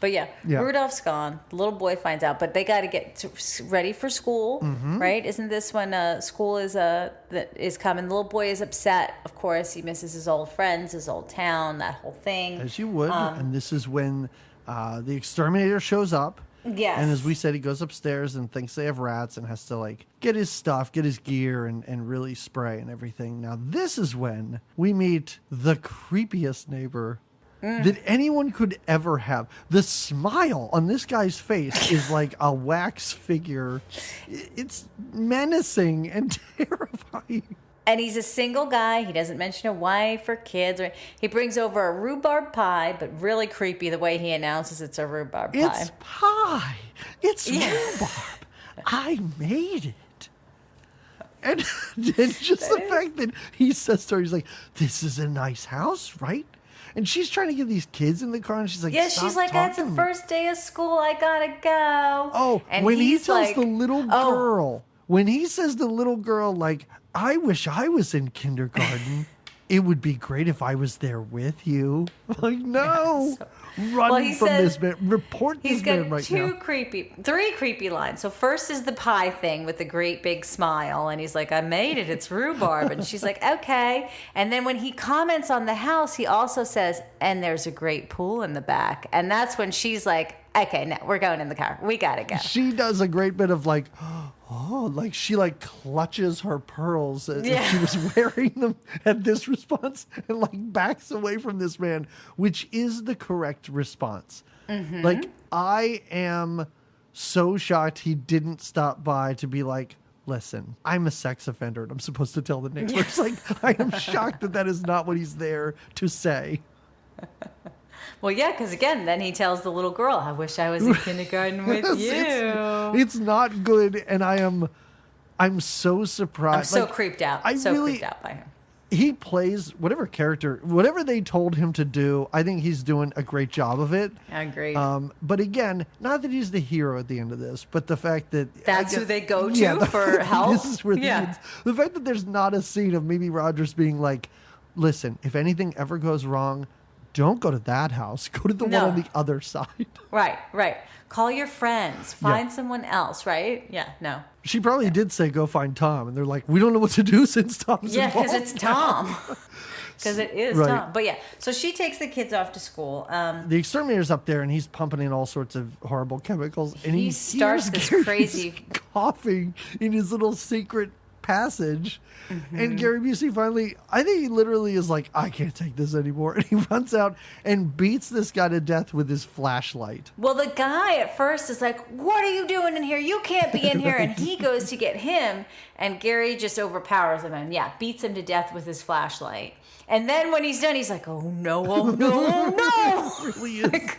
But Rudolph's gone. The little boy finds out, but they got to get ready for school, right? Isn't this when school is coming? The little boy is upset. Of course, he misses his old friends, his old town, that whole thing. As you would. And this is when the exterminator shows up. Yes. And as we said, he goes upstairs and thinks they have rats and has to like get his stuff, get his gear, and really spray and everything. Now, this is when we meet the creepiest neighbor that anyone could ever have. The smile on this guy's face is like a wax figure. It's menacing and terrifying. And he's a single guy. He doesn't mention a wife or kids. He brings over a rhubarb pie, but really creepy the way he announces it's a rhubarb pie. It's pie. It's rhubarb. I made it. And just the fact that he says to her, he's like, this is a nice house, right? And she's trying to get these kids in the car, and she's like, yeah, she's like, it's the first day of school. I gotta go. Oh, and when he tells like, the little girl, when he says the little girl, like, I wish I was in kindergarten. It would be great if I was there with you. I'm like, no. Run from this man. Report this man right now. He's got three creepy lines. So first is the pie thing with the great big smile. And he's like, I made it. It's rhubarb. And she's like, okay. And then when he comments on the house, he also says, and there's a great pool in the back. And that's when she's like, okay, no, we're going in the car. We got to go. She does a great bit of like, oh, like she like clutches her pearls as if she was wearing them at this response and like backs away from this man, which is the correct response. Mm-hmm. Like, I am so shocked he didn't stop by to be like, listen, I'm a sex offender and I'm supposed to tell the neighbors. Like, I am shocked that is not what he's there to say. Well, yeah, because again, then he tells the little girl, I wish I was in kindergarten with you. It's not good, and I'm so surprised. I'm so creeped out. Creeped out by him. He plays whatever character, whatever they told him to do, I think he's doing a great job of it. I agree. But again, not that he's the hero at the end of this, but the fact that... That's who they go to for help? This is where the fact that there's not a scene of Mimi Rogers being like, listen, if anything ever goes wrong, don't go to that house. Go to the one on the other side. Right. Call your friends. Find someone else, right? Yeah, no. She probably did say, go find Tom. And they're like, we don't know what to do since Tom's involved. Yeah, because it's Tom. Because it is Tom. But yeah, so she takes the kids off to school. The exterminator's up there, and he's pumping in all sorts of horrible chemicals. And he starts this crazy... coughing in his little secret passage. Mm-hmm. And Gary Busey finally, I think he literally is like, I can't take this anymore. And he runs out and beats this guy to death with his flashlight. Well, the guy at first is like, what are you doing in here? You can't be in here. And he goes to get him, and Gary just overpowers him and beats him to death with his flashlight. And then when he's done, he's like, oh no, oh no, oh no. It really is.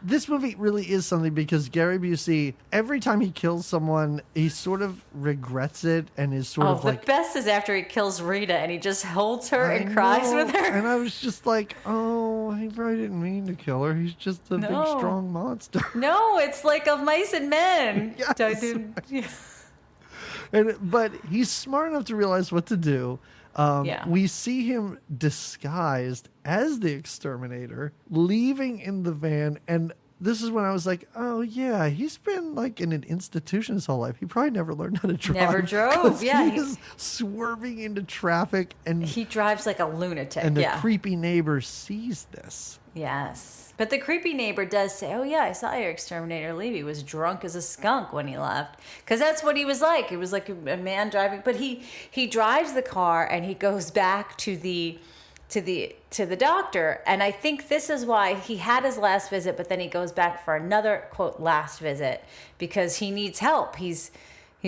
This movie really is something, because Gary Busey, every time he kills someone, he sort of regrets it and is sort of like... the best is after he kills Rita and he just holds her and cries with her. And I was just like, oh, he probably didn't mean to kill her. He's just a big, strong monster. No, it's like of Mice and Men. Yes. But he's smart enough to realize what to do. We see him disguised as the exterminator, leaving in the van, and this is when I was like, oh yeah, he's been like in an institution his whole life. He probably never learned how to drive. Never drove, yeah. He is swerving into traffic, and he drives like a lunatic. And the creepy neighbor sees this. Yes. But the creepy neighbor does say, oh, yeah, I saw your exterminator leave. He was drunk as a skunk when he left. Because that's what he was like. He was like a man driving. But he drives the car and he goes back to the doctor. And I think this is why he had his last visit, but then he goes back for another, quote, last visit, because he needs help. He's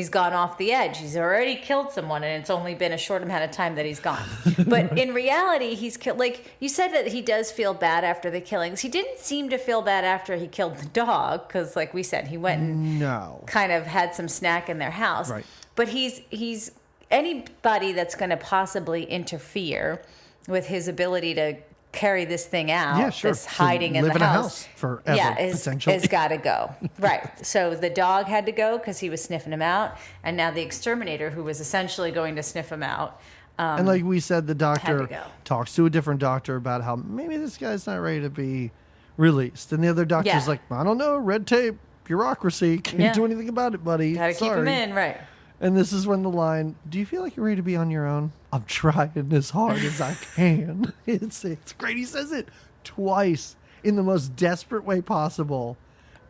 gone off the edge. He's already killed someone, and it's only been a short amount of time that he's gone. But in reality, he's killed. Like you said, that he does feel bad after the killings. He didn't seem to feel bad after he killed the dog, because, like we said, he went and kind of had some snack in their house. Right. But he's anybody that's going to possibly interfere with his ability to carry this thing out, this hiding in the house forever, potentially. Is got to go. Right. So the dog had to go because he was sniffing him out, and now the exterminator, who was essentially going to sniff him out. And like we said, the doctor talks to a different doctor about how maybe this guy's not ready to be released. And the other doctor's like, I don't know, red tape, bureaucracy, can't do anything about it, buddy. Got to keep him in, right. And this is when the line, do you feel like you're ready to be on your own? I'm trying as hard as I can. It's great. He says it twice in the most desperate way possible.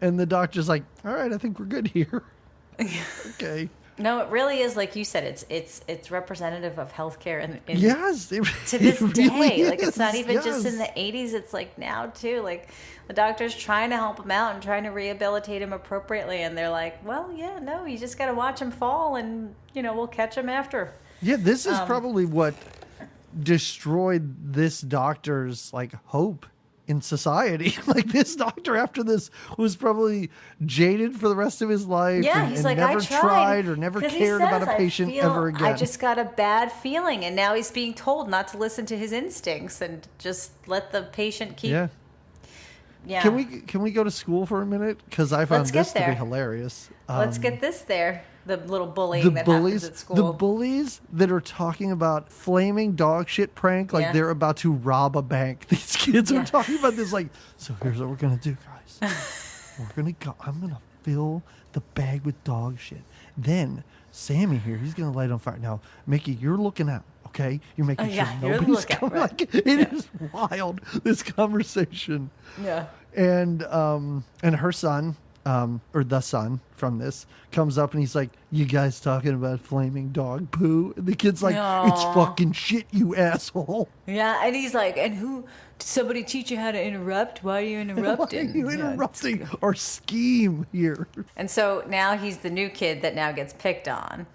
And the doctor's like, all right, I think we're good here. Okay. No, it really is, like you said, it's representative of healthcare yes, to this day. Is. Like, it's not even just in the 80s, it's like now too. Like, the doctor's trying to help him out and trying to rehabilitate him appropriately, and they're like, well, yeah, no, you just got to watch him fall, and we'll catch him after. Yeah, this is probably what destroyed this doctor's like hope in society. Like this doctor after this was probably jaded for the rest of his life. Yeah, he's like, I tried or never cared about a patient ever again. I just got a bad feeling, and now he's being told not to listen to his instincts and just let the patient keep. Yeah. Yeah. Can we go to school for a minute? Because I found this to be hilarious. Let's get this there. The little bullying that happens at school. The bullies that are talking about flaming dog shit prank like they're about to rob a bank. These kids are talking about this like, so here's what we're going to do, guys. I'm going to fill the bag with dog shit. Then Sammy here, he's going to light it on fire. Now, Mickey, you're looking out. Okay, you're making sure nobody's coming. Right. Like, it is wild, this conversation. Yeah. And her son, or the son from this, comes up and he's like, "You guys talking about flaming dog poo?" And the kid's like, "It's fucking shit, you asshole." Yeah, and he's like, "And who? Did somebody teach you how to interrupt? Why are you interrupting? Why are you interrupting our scheme here?" And so now he's the new kid that now gets picked on.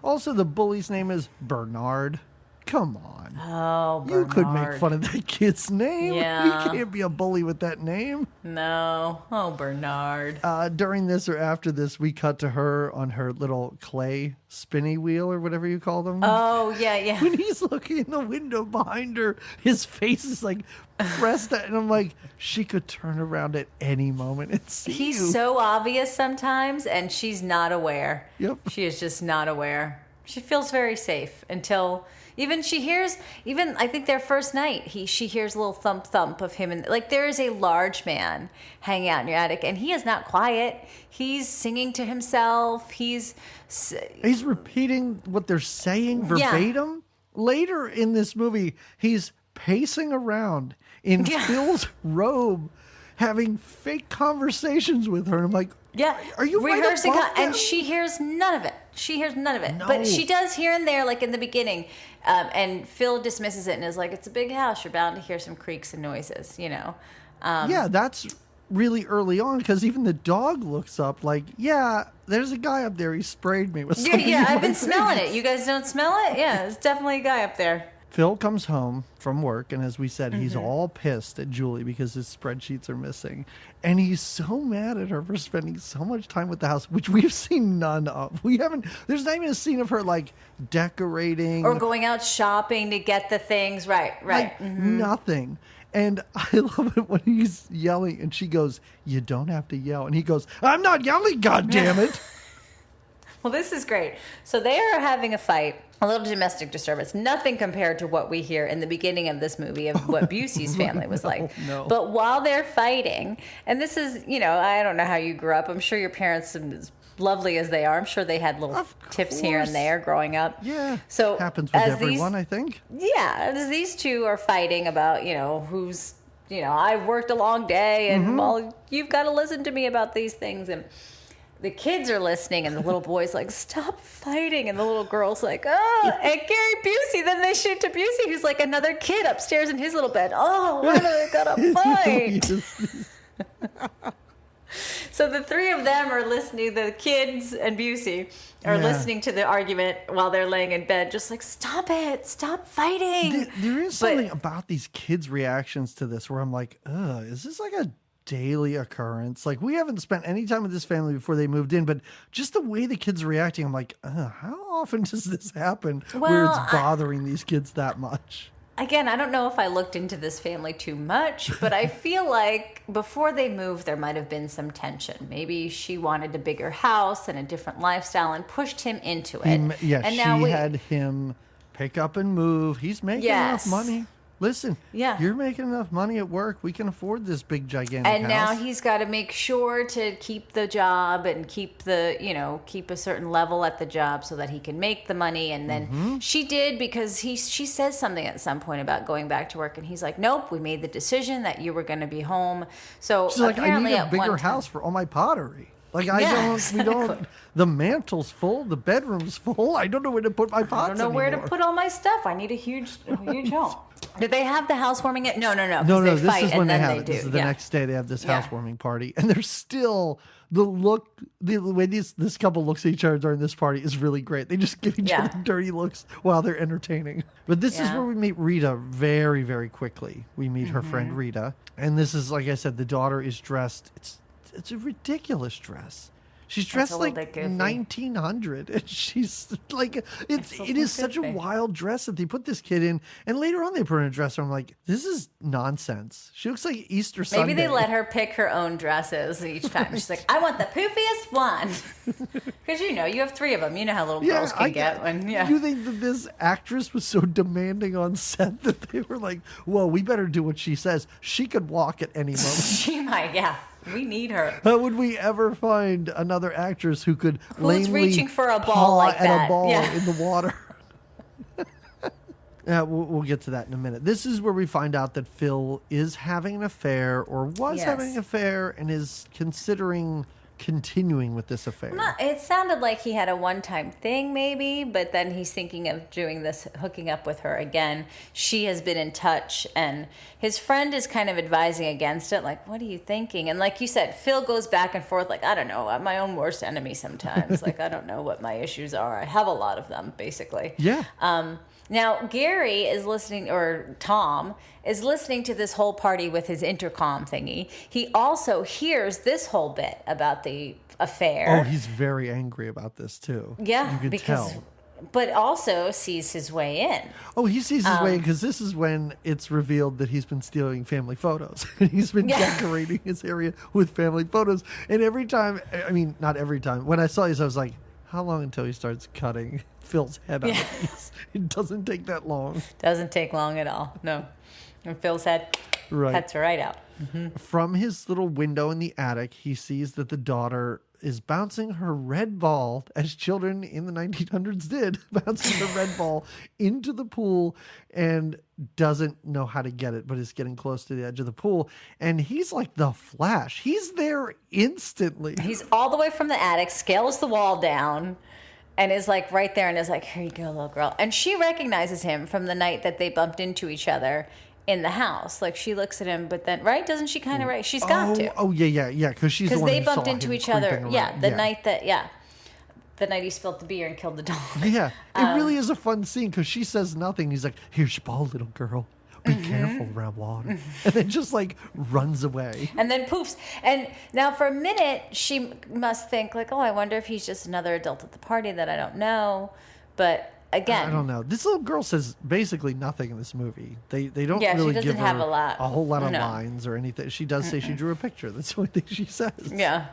Also, the bully's name is Bernard. Come on. Oh, Bernard. You could make fun of that kid's name. Yeah. You can't be a bully with that name. No. Oh, Bernard. During this or after this, we cut to her on her little clay spinny wheel or whatever you call them. Oh, yeah. When he's looking in the window behind her, his face is like pressed out. And I'm like, she could turn around at any moment and see He's so obvious sometimes, and she's not aware. Yep. She is just not aware. She feels very safe until... Even she hears, I think their first night, she hears a little thump of him. And like there is a large man hanging out in your attic, and he is not quiet. He's singing to himself. He's repeating what they're saying verbatim. Yeah. Later in this movie, he's pacing around in Phil's robe, having fake conversations with her. And I'm like, are you rehearsing? And she hears none of it. No. But she does here and there, like in the beginning. And Phil dismisses it and is like, "It's a big house. You're bound to hear some creaks and noises, you know." That's really early on because even the dog looks up like, there's a guy up there. He sprayed me with something. Yeah, I've been smelling it. You guys don't smell it? Yeah, there's definitely a guy up there. Phil comes home from work, and as we said, he's all pissed at Julie because his spreadsheets are missing. And he's so mad at her for spending so much time with the house, which we've seen none of. There's not even a scene of her, like, decorating. Or going out shopping to get the things. Right. Like, nothing. And I love it when he's yelling, and she goes, "You don't have to yell." And he goes, "I'm not yelling, goddammit." Well, this is great. So they are having a fight. A little domestic disturbance. Nothing compared to what we hear in the beginning of this movie of what Busey's family was like. No. But while they're fighting, and this is, I don't know how you grew up. I'm sure your parents, as lovely as they are, I'm sure they had little tips here and there growing up. Yeah. So happens with everyone, I think. Yeah. As these two are fighting about, who's, I've worked a long day and, well, you've got to listen to me about these things. And the kids are listening, and the little boy's like, "Stop fighting." And the little girl's like, "Oh, and Gary Busey." Then they shoot to Busey, who's like another kid upstairs in his little bed. "Oh, why do they gotta fight?" So the three of them are listening, the kids and Busey are listening to the argument while they're laying in bed, just like, "Stop it, stop fighting." There is something about these kids' reactions to this where I'm like, is this like a daily occurrence? Like, we haven't spent any time with this family before they moved in, but just the way the kids are reacting, I'm like, how often does this happen where it's bothering these kids that much? Again, I don't know if I looked into this family too much, but I feel like before they moved, there might have been some tension. Maybe she wanted a bigger house and a different lifestyle and pushed him into it. And she had him pick up and move. He's making enough money. Listen, you're making enough money at work. We can afford this big, gigantic house. And now he's got to make sure to keep the job and keep keep a certain level at the job so that he can make the money. And then she did, because she says something at some point about going back to work. And he's like, "Nope, we made the decision that you were going to be home." So she's like, "I need a bigger house for all my pottery. Like, the mantle's full, the bedroom's full. I don't know where to put my pots I don't know where to put all my stuff. I need a huge home." Did they have the housewarming yet? No. No, They this fight is when and they then have they it. do. This is the next day. They have this Yeah. housewarming party, and they're still the way this couple looks at each other during this party is really great. They just give each other dirty looks while they're entertaining. But this is where we meet Rita very, very quickly. We meet her friend Rita, and this is, like I said, the daughter is dressed. It's a ridiculous dress. She's dressed like 1900, and she's like, it is such a wild dress that they put this kid in, and later on they put her in a dress. I'm like, this is nonsense. She looks like Easter Sunday. Maybe they let her pick her own dresses each time. She's like, I want the poofiest one, because you have 3 of them. You know how little girls can get when. Yeah. You think that this actress was so demanding on set that they were like, "Whoa, we better do what she says. She could walk at any moment." She might, yeah. We need her. Would we ever find another actress who could Who's lamely reaching for a ball paw like at that? a ball Yeah. in the water? Yeah, we'll get to that in a minute. This is where we find out that Phil is having an affair, or was having an affair, and is considering continuing with this affair. It sounded like he had a one-time thing maybe, but then he's thinking of doing this, hooking up with her again. She has been in touch, and his friend is kind of advising against it, like, what are you thinking? And like you said, Phil goes back and forth like, I don't know, I'm my own worst enemy sometimes. Like, I don't know what my issues are. I have a lot of them, basically. Yeah. Now, Gary is listening, or Tom is listening to this whole party with his intercom thingy. He also hears this whole bit about the affair. Oh, he's very angry about this too. Yeah, you can tell. But also sees his way in. Oh, he sees his way because this is when it's revealed that he's been stealing family photos. He's been decorating his area with family photos. And every time, I mean, not every time, when I saw this, I was like, how long until he starts cutting Phil's head off? It doesn't take that long. Doesn't take long at all. No. And Phil's head cuts right out. Mm-hmm. From his little window in the attic, he sees that the daughter is bouncing her red ball, as children in the 1900s did, bouncing the red ball into the pool, and doesn't know how to get it, but is getting close to the edge of the pool. And he's like the Flash. He's there instantly. He's all the way from the attic, scales the wall down, and is like right there and is like, here you go, little girl. And she recognizes him from the night that they bumped into each other in the house. Like, she looks at him, but then, right? Doesn't she kind of, she's got to. Oh, yeah. Because she's the one they who bumped saw into him each other. creeping Yeah, around. the night that, the night he spilled the beer and killed the dog. Yeah, it really is a fun scene because she says nothing. He's like, here's your ball, little girl. Be careful around water. And then just like runs away. And then poofs. And now for a minute, she must think like, oh, I wonder if he's just another adult at the party that I don't know. But again, I don't know. This little girl says basically nothing in this movie. They don't really she give doesn't have her a whole lot of No. lines or anything. She does say she drew a picture. That's the only thing she says. Yeah.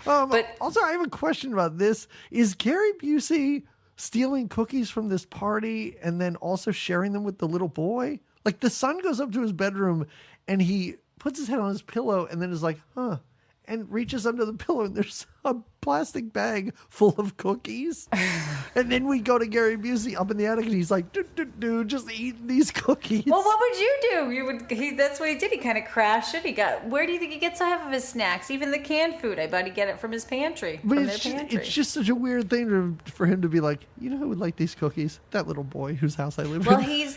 But also, I have a question about this. Is Gary Busey stealing cookies from this party and then also sharing them with the little boy? Like, the son goes up to his bedroom and he puts his head on his pillow and then is like, huh, and reaches under the pillow and there's a plastic bag full of cookies. And then we go to Gary Busey up in the attic and he's like, dude, just eating these cookies. Well, what would you do? That's what he did. He kind of crashed it. Where do you think he gets half of his snacks? Even the canned food. I bet he'd get it from his pantry. But it's just such a weird thing for him to be like, you know who would like these cookies? That little boy whose house I live in. Well,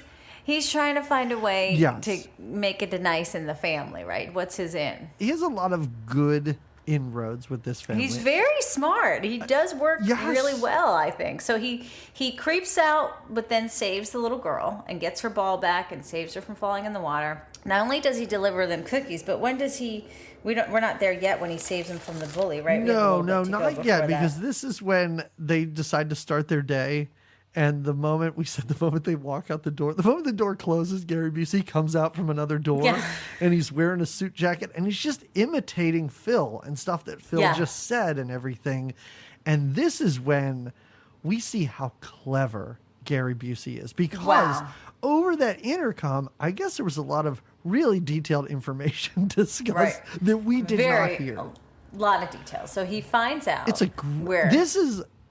he's trying to find a way to make it nice in the family, right? What's his in? He has a lot of good inroads with this family. He's very smart. He does work really well, I think. So he creeps out, but then saves the little girl and gets her ball back and saves her from falling in the water. Not only does he deliver them cookies, but when does he? We're not there yet when he saves them from the bully, right? No, not yet, because this is when they decide to start their day. And the moment they walk out the door, the moment the door closes, Gary Busey comes out from another door and he's wearing a suit jacket and he's just imitating Phil and stuff that Phil just said and everything. And this is when we see how clever Gary Busey is, because over that intercom, I guess there was a lot of really detailed information discussed that we did not hear. A lot of details. So he finds out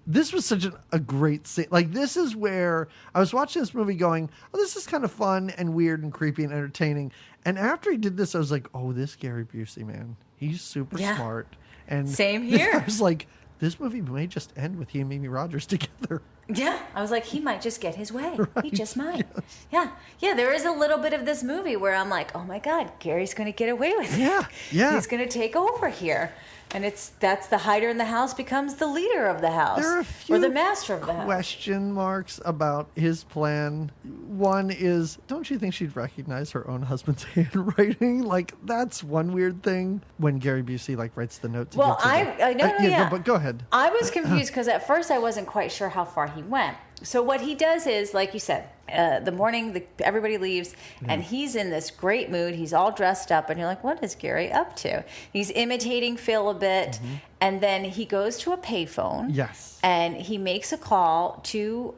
This was such a great scene. Like, this is where I was watching this movie going, oh, this is kind of fun and weird and creepy and entertaining. And after he did this, I was like, oh, this Gary Busey, man, he's super smart. And same here. I was like, this movie may just end with he and Mimi Rogers together. Yeah, I was like, he might just get his way. Right. He just might. Yes. Yeah. There is a little bit of this movie where I'm like, oh my God, Gary's going to get away with it. Yeah. He's going to take over here. And that's the hider in the house becomes the leader of the house. There are a few or the master of the house. Question marks about his plan. One is, don't you think she'd recognize her own husband's handwriting? Like, that's one weird thing when Gary Busey writes the note to Well, but go ahead. I was confused because at first I wasn't quite sure how far he went. So what he does is, like you said, the morning everybody leaves, and he's in this great mood. He's all dressed up, and you're like, what is Gary up to? He's imitating Phil a bit, and then he goes to a payphone. Yes. And he makes a call to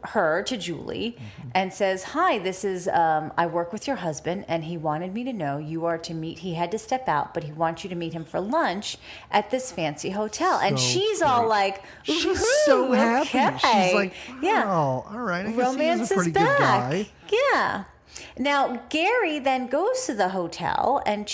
Julie, and says, hi, this is, I work with your husband, and he wanted me to know you are to meet, he had to step out, but he wants you to meet him for lunch at this fancy hotel. And she's all like, she's so happy. She's like, wow, all right, I guess romance he's a pretty is back. Good guy. Yeah. Now, Gary then goes to the hotel and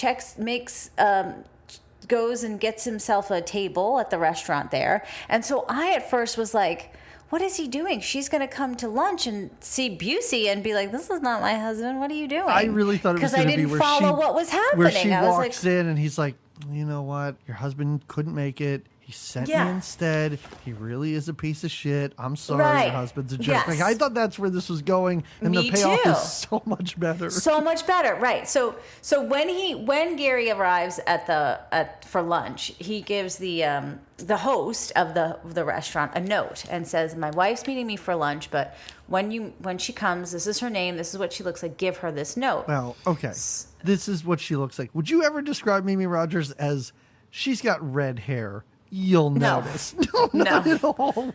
goes and gets himself a table at the restaurant there. And so I at first was like, what is he doing? She's going to come to lunch and see Busey and be like, this is not my husband. What are you doing? I really thought it was going to be where follow what was happening. Where she walks in and he's like, you know what? Your husband couldn't make it. He sent me instead. He really is a piece of shit. I'm sorry, your husband's a jerk. Yes. Like, I thought that's where this was going, and the payoff is so much better. So much better, right? So when Gary arrives for lunch, he gives the host of the restaurant a note and says, "My wife's meeting me for lunch, but when she comes, this is her name. This is what she looks like. Give her this note." Well, okay, this is what she looks like. Would you ever describe Mimi Rogers as she's got red hair? You'll notice. No, not at all.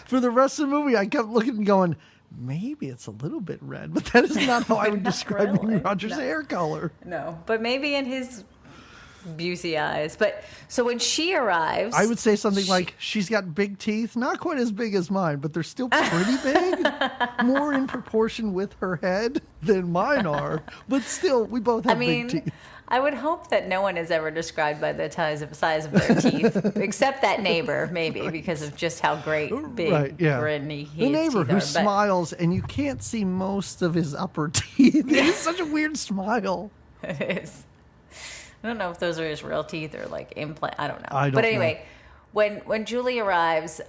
For the rest of the movie, I kept looking and going, maybe it's a little bit red, but that is not how I would describe Mimi Rogers' hair color. No, but maybe in his Busey eyes. But so when she arrives, I would say something like, she's got big teeth, not quite as big as mine, but they're still pretty big, more in proportion with her head than mine are. But still, we both have big teeth. I would hope that no one is ever described by the size of their teeth, except that neighbor, maybe, because of just how great, big, grinny the neighbor who smiles, and you can't see most of his upper teeth. It's such a weird smile. It is. I don't know if those are his real teeth or like implant. I don't know. But anyway, when Julie arrives,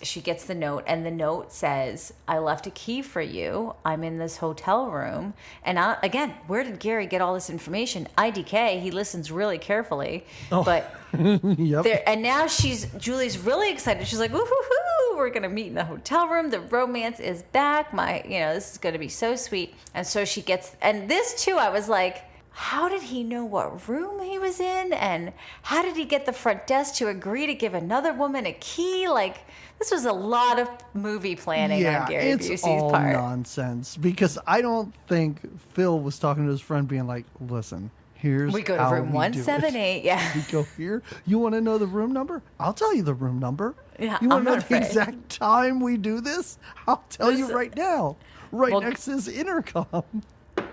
she gets the note, and the note says, I left a key for you. I'm in this hotel room. And again, where did Gary get all this information? IDK, he listens really carefully. Oh. But and now Julie's really excited. She's like, woo-hoo-hoo, we're going to meet in the hotel room. The romance is back. This is going to be so sweet. And so she gets, and this too, I was like, how did he know what room he was in? And how did he get the front desk to agree to give another woman a key? Like, this was a lot of movie planning on Gary Busey's part. It's all nonsense, because I don't think Phil was talking to his friend being like, listen, here's we go to room 178. Yeah. We go here. You want to know the room number? I'll tell you the room number. Yeah, you want to know the exact time we do this? I'll tell you right now. Next to this intercom.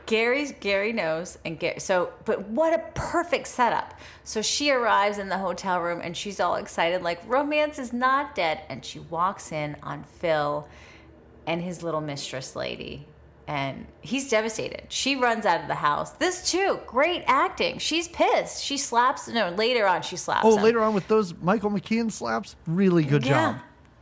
Gary knows, but what a perfect setup. So she arrives in the hotel room and she's all excited, like romance is not dead. And she walks in on Phil and his little mistress lady, and he's devastated. She runs out of the house. This too, great acting. She's pissed. She slaps. No, later on she slaps him. Later on with those Michael McKean slaps, really good job.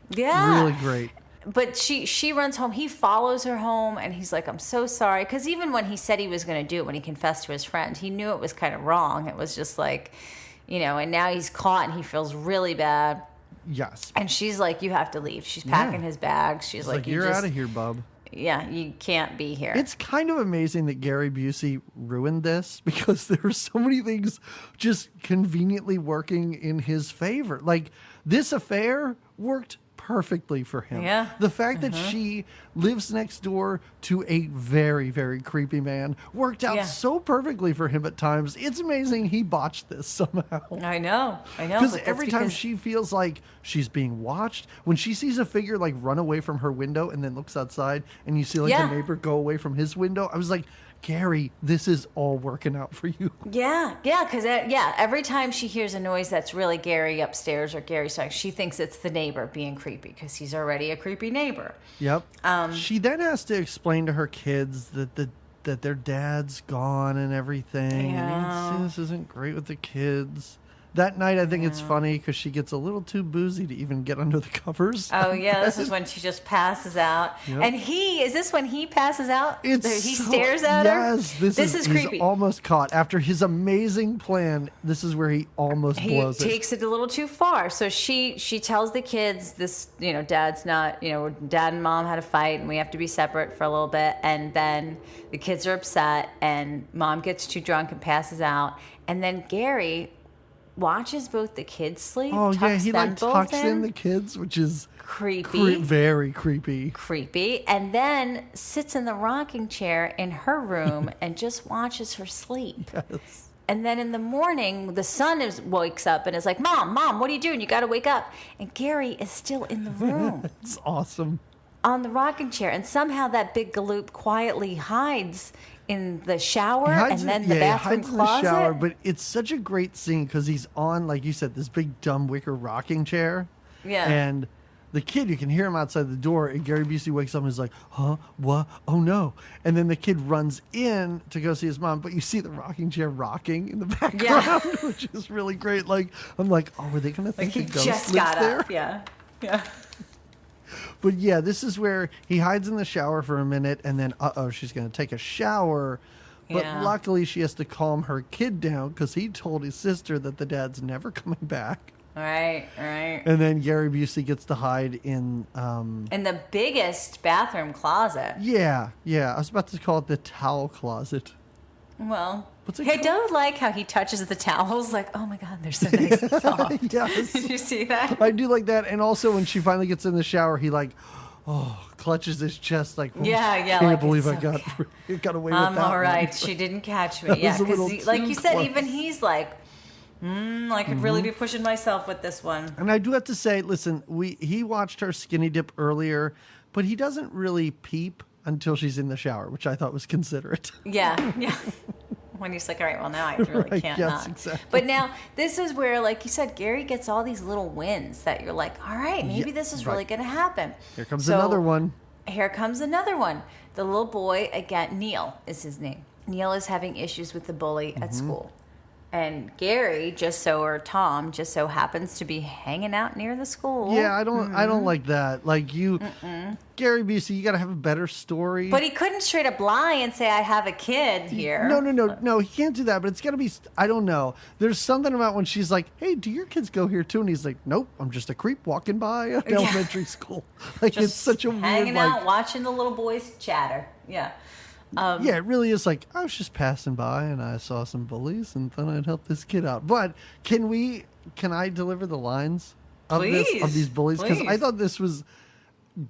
Yeah, really great. But she runs home. He follows her home, and he's like, I'm so sorry. Because even when he said he was going to do it, when he confessed to his friend, he knew it was kind of wrong. It was just like, and now he's caught, and he feels really bad. Yes. And she's like, you have to leave. She's packing his bags. She's like, you're out of here, bub. Yeah, you can't be here. It's kind of amazing that Gary Busey ruined this, because there are so many things just conveniently working in his favor. Like, this affair worked perfectly for him. Yeah. The fact that she lives next door to a very, very creepy man worked out so perfectly for him at times. It's amazing he botched this somehow. I know. Because every time she feels like she's being watched, when she sees a figure like run away from her window and then looks outside and you see like the neighbor go away from his window, I was like, Gary, this is all working out for you. Yeah, because every time she hears a noise that's really Gary upstairs or Gary's talking, she thinks it's the neighbor being creepy because he's already a creepy neighbor. Yep. She then has to explain to her kids that their dad's gone and everything. Yeah. And this isn't great with the kids. That night, I think it's funny because she gets a little too boozy to even get under the covers. Oh, yeah. This is when she just passes out. Yep. And is this when he passes out? He stares at her? Yes. This is creepy. He's almost caught. After his amazing plan, this is where he almost blows it. He takes it a little too far. So she tells the kids this, Dad's not, Dad and Mom had a fight and we have to be separate for a little bit. And then the kids are upset and Mom gets too drunk and passes out. And then Gary watches both the kids sleep. Oh, yeah, he tucks in the kids, which is creepy. Very creepy. Creepy. And then sits in the rocking chair in her room and just watches her sleep. Yes. And then in the morning, the son wakes up and is like, Mom, what are you doing? You got to wake up. And Gary is still in the room. It's awesome. On the rocking chair. And somehow that big galoop quietly hides in the shower and then the bathroom closet. In the shower, but it's such a great scene because he's on, like you said, this big dumb wicker rocking chair. Yeah. And the kid, you can hear him outside the door, and Gary Busey wakes up and is like, huh? What? Oh, no. And then the kid runs in to go see his mom, but you see the rocking chair rocking in the background, which is really great. Like, I'm like, oh, were they going to think the ghost lives there? Up. Yeah. But yeah, this is where he hides in the shower for a minute, and then, she's going to take a shower. But luckily, she has to calm her kid down because he told his sister that the dad's never coming back. Right. And then Gary Busey gets to hide in the biggest bathroom closet. Yeah. I was about to call it the towel closet. Well, I do like how he touches the towels. Like, oh my God, they're so nice and soft. Yes. Did you see that? I do like that. And also when she finally gets in the shower, he clutches his chest like, can't believe I got away with that. I'm all right. She didn't catch me. Yeah, because like you said, even he's like, I could really be pushing myself with this one. And I do have to say, listen, he watched her skinny dip earlier, but he doesn't really peep until she's in the shower, which I thought was considerate. Yeah. When he's like, all right, well, now I really can't not. Exactly. But now, this is where, like you said, Gary gets all these little wins that you're like, all right, maybe this is really going to happen. Here comes another one. Here comes another one. The little boy, again, Neil is his name. Neil is having issues with the bully at school. And Gary, Tom, just so happens to be hanging out near the school. Yeah, I don't like that. Like Gary Busey, you got to have a better story. But he couldn't straight up lie and say, I have a kid here. No, he can't do that. But it's got to be, I don't know. There's something about when she's like, hey, do your kids go here too? And he's like, nope, I'm just a creep walking by an elementary school. Like, just it's such a weird, hanging out, watching the little boys chatter. Yeah. It really is like, I was just passing by and I saw some bullies and thought I'd help this kid out. But can I deliver the lines of these bullies? Because I thought this was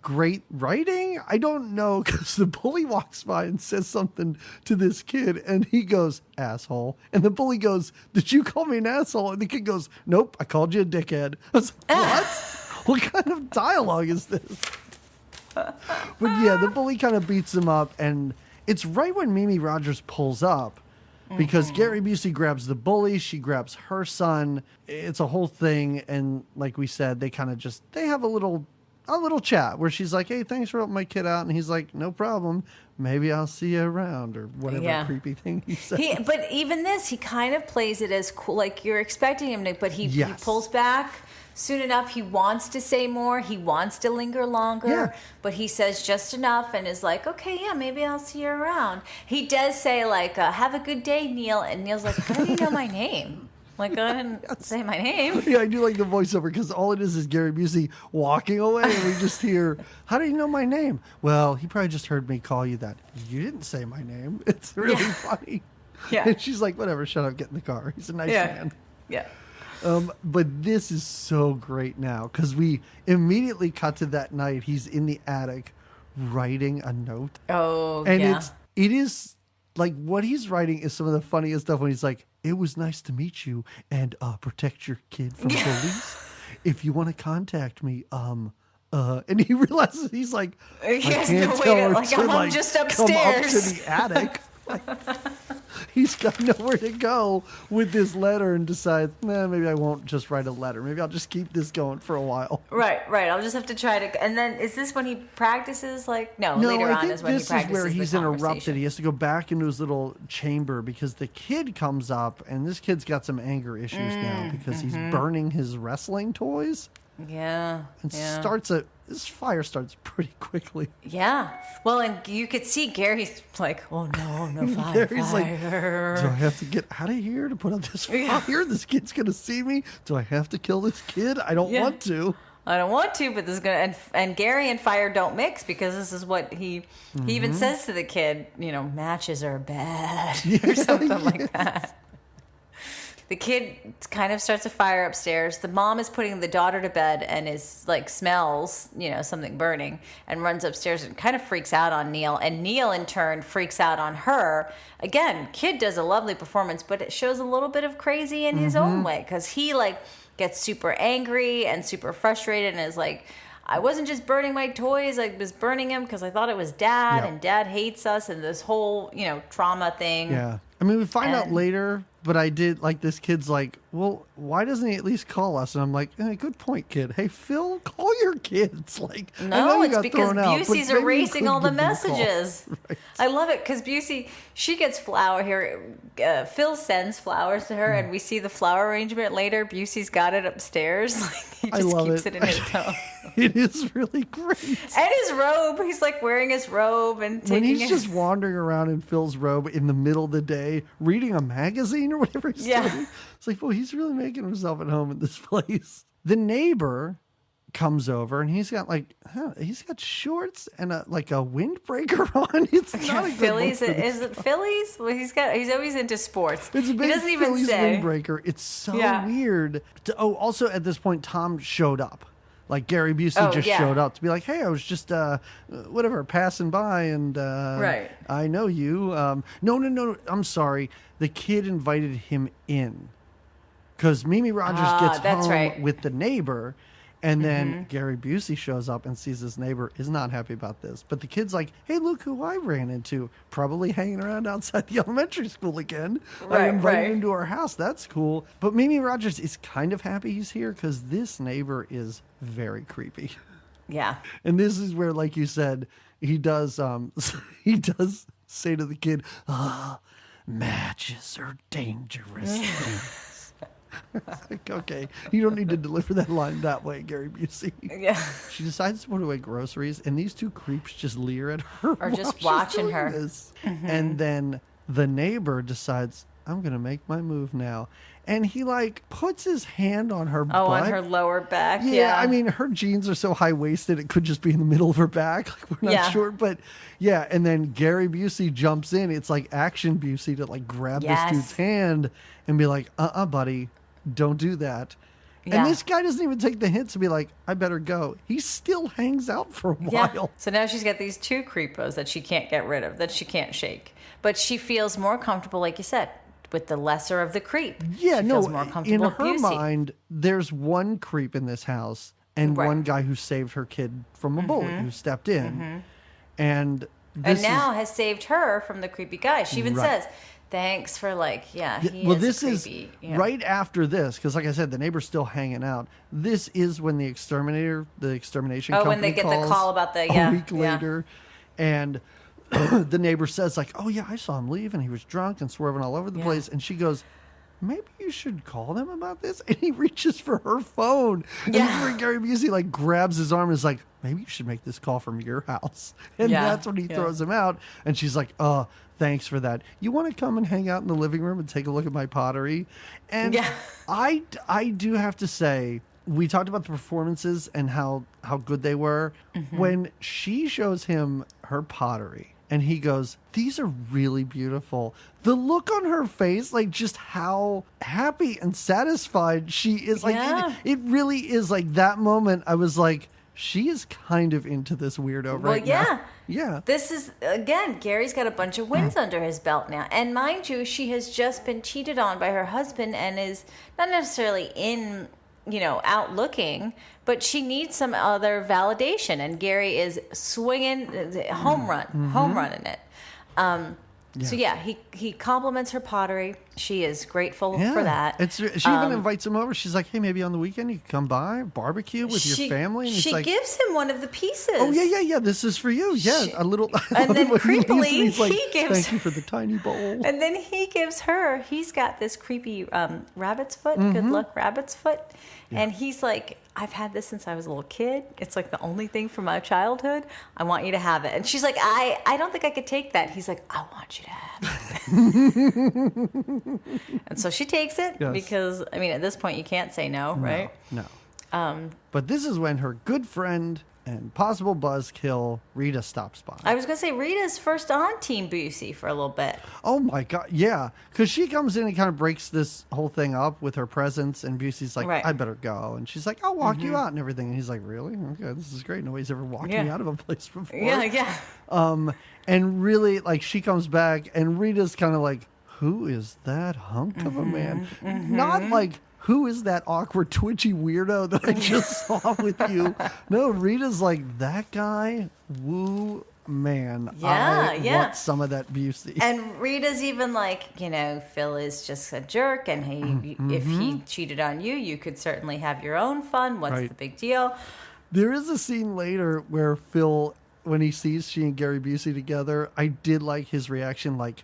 great writing. I don't know, because the bully walks by and says something to this kid and he goes, asshole. And the bully goes, did you call me an asshole? And the kid goes, nope, I called you a dickhead. I was like, what? What kind of dialogue is this? But yeah, the bully kind of beats him up, and it's right when Mimi Rogers pulls up because Gary Busey grabs the bully. She grabs her son. It's a whole thing. And like we said, they kind of they have a little chat where she's like, hey, thanks for helping my kid out. And he's like, no problem. Maybe I'll see you around, or whatever creepy thing he says. But even this, he kind of plays it as cool. Like you're expecting him to, but he pulls back. Soon enough, he wants to say more. He wants to linger longer, but he says just enough and is like, okay, maybe I'll see you around. He does say, like, have a good day, Neil. And Neil's like, how do you know my name? Like, I didn't say my name. Yeah, I do like the voiceover because all it is Gary Busey walking away and we just hear, how do you know my name? Well, he probably just heard me call you that. You didn't say my name. It's really funny. Yeah. And she's like, whatever, shut up, get in the car. He's a nice man. Yeah. But this is so great now because we immediately cut to that night. He's in the attic writing a note. Oh, and it is like what he's writing is some of the funniest stuff when he's like, it was nice to meet you and protect your kid from police. If you want to contact me, and he realizes he's like, I can't tell her to I'm just upstairs. come up to the attic. He's got nowhere to go with this letter and decides, maybe I won't just write a letter. Maybe I'll just keep this going for a while. Right. I'll just have to try to. And then is this when he practices? No, later on is when he practices. This is where he's interrupted. He has to go back into his little chamber because the kid comes up, and this kid's got some anger issues now because he's burning his wrestling toys. Yeah. And this fire starts pretty quickly. Yeah. Well, and you could see Gary's like, oh no, fire. Gary's like, do I have to get out of here to put out this fire? This kid's going to see me. Do I have to kill this kid? I don't want to. I don't want to, but this is going to, and Gary and fire don't mix because this is what he even says to the kid, matches are bad or something like that. The kid kind of starts a fire upstairs. The mom is putting the daughter to bed and is smells, something burning and runs upstairs and kind of freaks out on Neil. And Neil in turn freaks out on her. Again, kid does a lovely performance, but it shows a little bit of crazy in his own way because he gets super angry and super frustrated and is like, I wasn't just burning my toys, I was burning him because I thought it was Dad and Dad hates us and this whole, trauma thing. Yeah. I mean, we find out later, but I did this kid's like, well, why doesn't he at least call us? And I'm like, good point, kid. Hey, Phil, call your kids. No, it's because Busey's erasing all the messages. Right. I love it because Busey, she gets flower here. Phil sends flowers to her, and we see the flower arrangement later. Busey's got it upstairs. He just keeps it in his phone. It is really great. And his robe. He's wearing his robe and taking when he's just wandering around in Phil's robe in the middle of the day, reading a magazine or whatever he's doing. It's well, he's really making himself at home in this place. The neighbor comes over and he's got he's got shorts and a windbreaker on. It's not a good Phillies. Is it Phillies? Well, he's always into sports. It's a big doesn't even Phillies say windbreaker. It's so weird. Also at this point, Tom showed up. Gary Busey showed up to be like, hey, I was just passing by and I know you. No, I'm sorry. The kid invited him in because Mimi Rogers gets home with the neighbor. And then Gary Busey shows up and sees his neighbor is not happy about this. But the kid's like, hey, look who I ran into. Probably hanging around outside the elementary school again. I invited him to our house. That's cool. But Mimi Rogers is kind of happy he's here because this neighbor is very creepy. Yeah. And this is where, like you said, he does say to the kid, matches are dangerous things. Okay, you don't need to deliver that line that way, Gary Busey. Yeah. She decides to put away groceries, and these two creeps just leer at her. Or just watching her. And then the neighbor decides, I'm going to make my move now. And he puts his hand on her butt. On her lower back. Yeah, I mean, her jeans are so high-waisted, it could just be in the middle of her back. We're not sure. But yeah, and then Gary Busey jumps in. It's like action Busey to grab this dude's hand and be like, buddy. Don't do that. Yeah. And this guy doesn't even take the hint to be like, I better go. He still hangs out for a while. Yeah. So now she's got these two creepos that she can't get rid of, that she can't shake. But she feels more comfortable, like you said, with the lesser of the creep. Yeah, she feels more comfortable in her mind, there's one creep in this house and one guy who saved her kid from a bully who stepped in. And now has saved her from the creepy guy. She even says, thanks for this is right after this because like I said, the neighbor's still hanging out. This is when the extermination company when they get the call about the a week later, and the neighbor says oh yeah, I saw him leave and he was drunk and swerving all over the place. And she goes, maybe you should call them about this. And he reaches for her phone. And this is where Gary Busey grabs his arm and is like, maybe you should make this call from your house. And that's when he throws him out. And she's like, thanks for that. You want to come and hang out in the living room and take a look at my pottery? And I do have to say, we talked about the performances and how good they were. When she shows him her pottery and he goes, these are really beautiful. The look on her face, just how happy and satisfied she is. It really is that moment. I was like, she is kind of into this weirdo right now. Yeah. This is, again, Gary's got a bunch of wins under his belt now. And mind you, she has just been cheated on by her husband and is not necessarily out looking, but she needs some other validation. And Gary is swinging home running it. So he compliments her pottery. She is grateful for that. She even invites him over. She's like, hey, maybe on the weekend you can come by, barbecue with your family. And she gives him one of the pieces. Oh, yeah. This is for you. Yeah, a little. And then creepily, he gives. Thank you for the tiny bowl. And then he gives her, he's got this creepy rabbit's foot, good luck rabbit's foot. Yeah. And he's like, I've had this since I was a little kid. It's like the only thing from my childhood. I want you to have it. And she's like, I don't think I could take that. He's like, I want you to have it. And so she takes it because, I mean, at this point you can't say no, right? No. But this is when her good friend and possible buzzkill, Rita, stops by. I was going to say, Rita's first on Team Busey for a little bit. Oh, my God. Yeah. Because she comes in and kind of breaks this whole thing up with her presence. And Busey's like, I better go. And she's like, I'll walk you out and everything. And he's like, really? Okay, this is great. Nobody's ever walked me out of a place before. Yeah. And really, like, she comes back and Rita's kind of like, who is that hunk of a man? Not like, who is that awkward, twitchy weirdo that I just saw with you? No, Rita's like, that guy, woo, man. I want some of that Busey. And Rita's even like, Phil is just a jerk, and if he cheated on you, you could certainly have your own fun. What's the big deal? There is a scene later where Phil, when he sees she and Gary Busey together, I did like his reaction, like,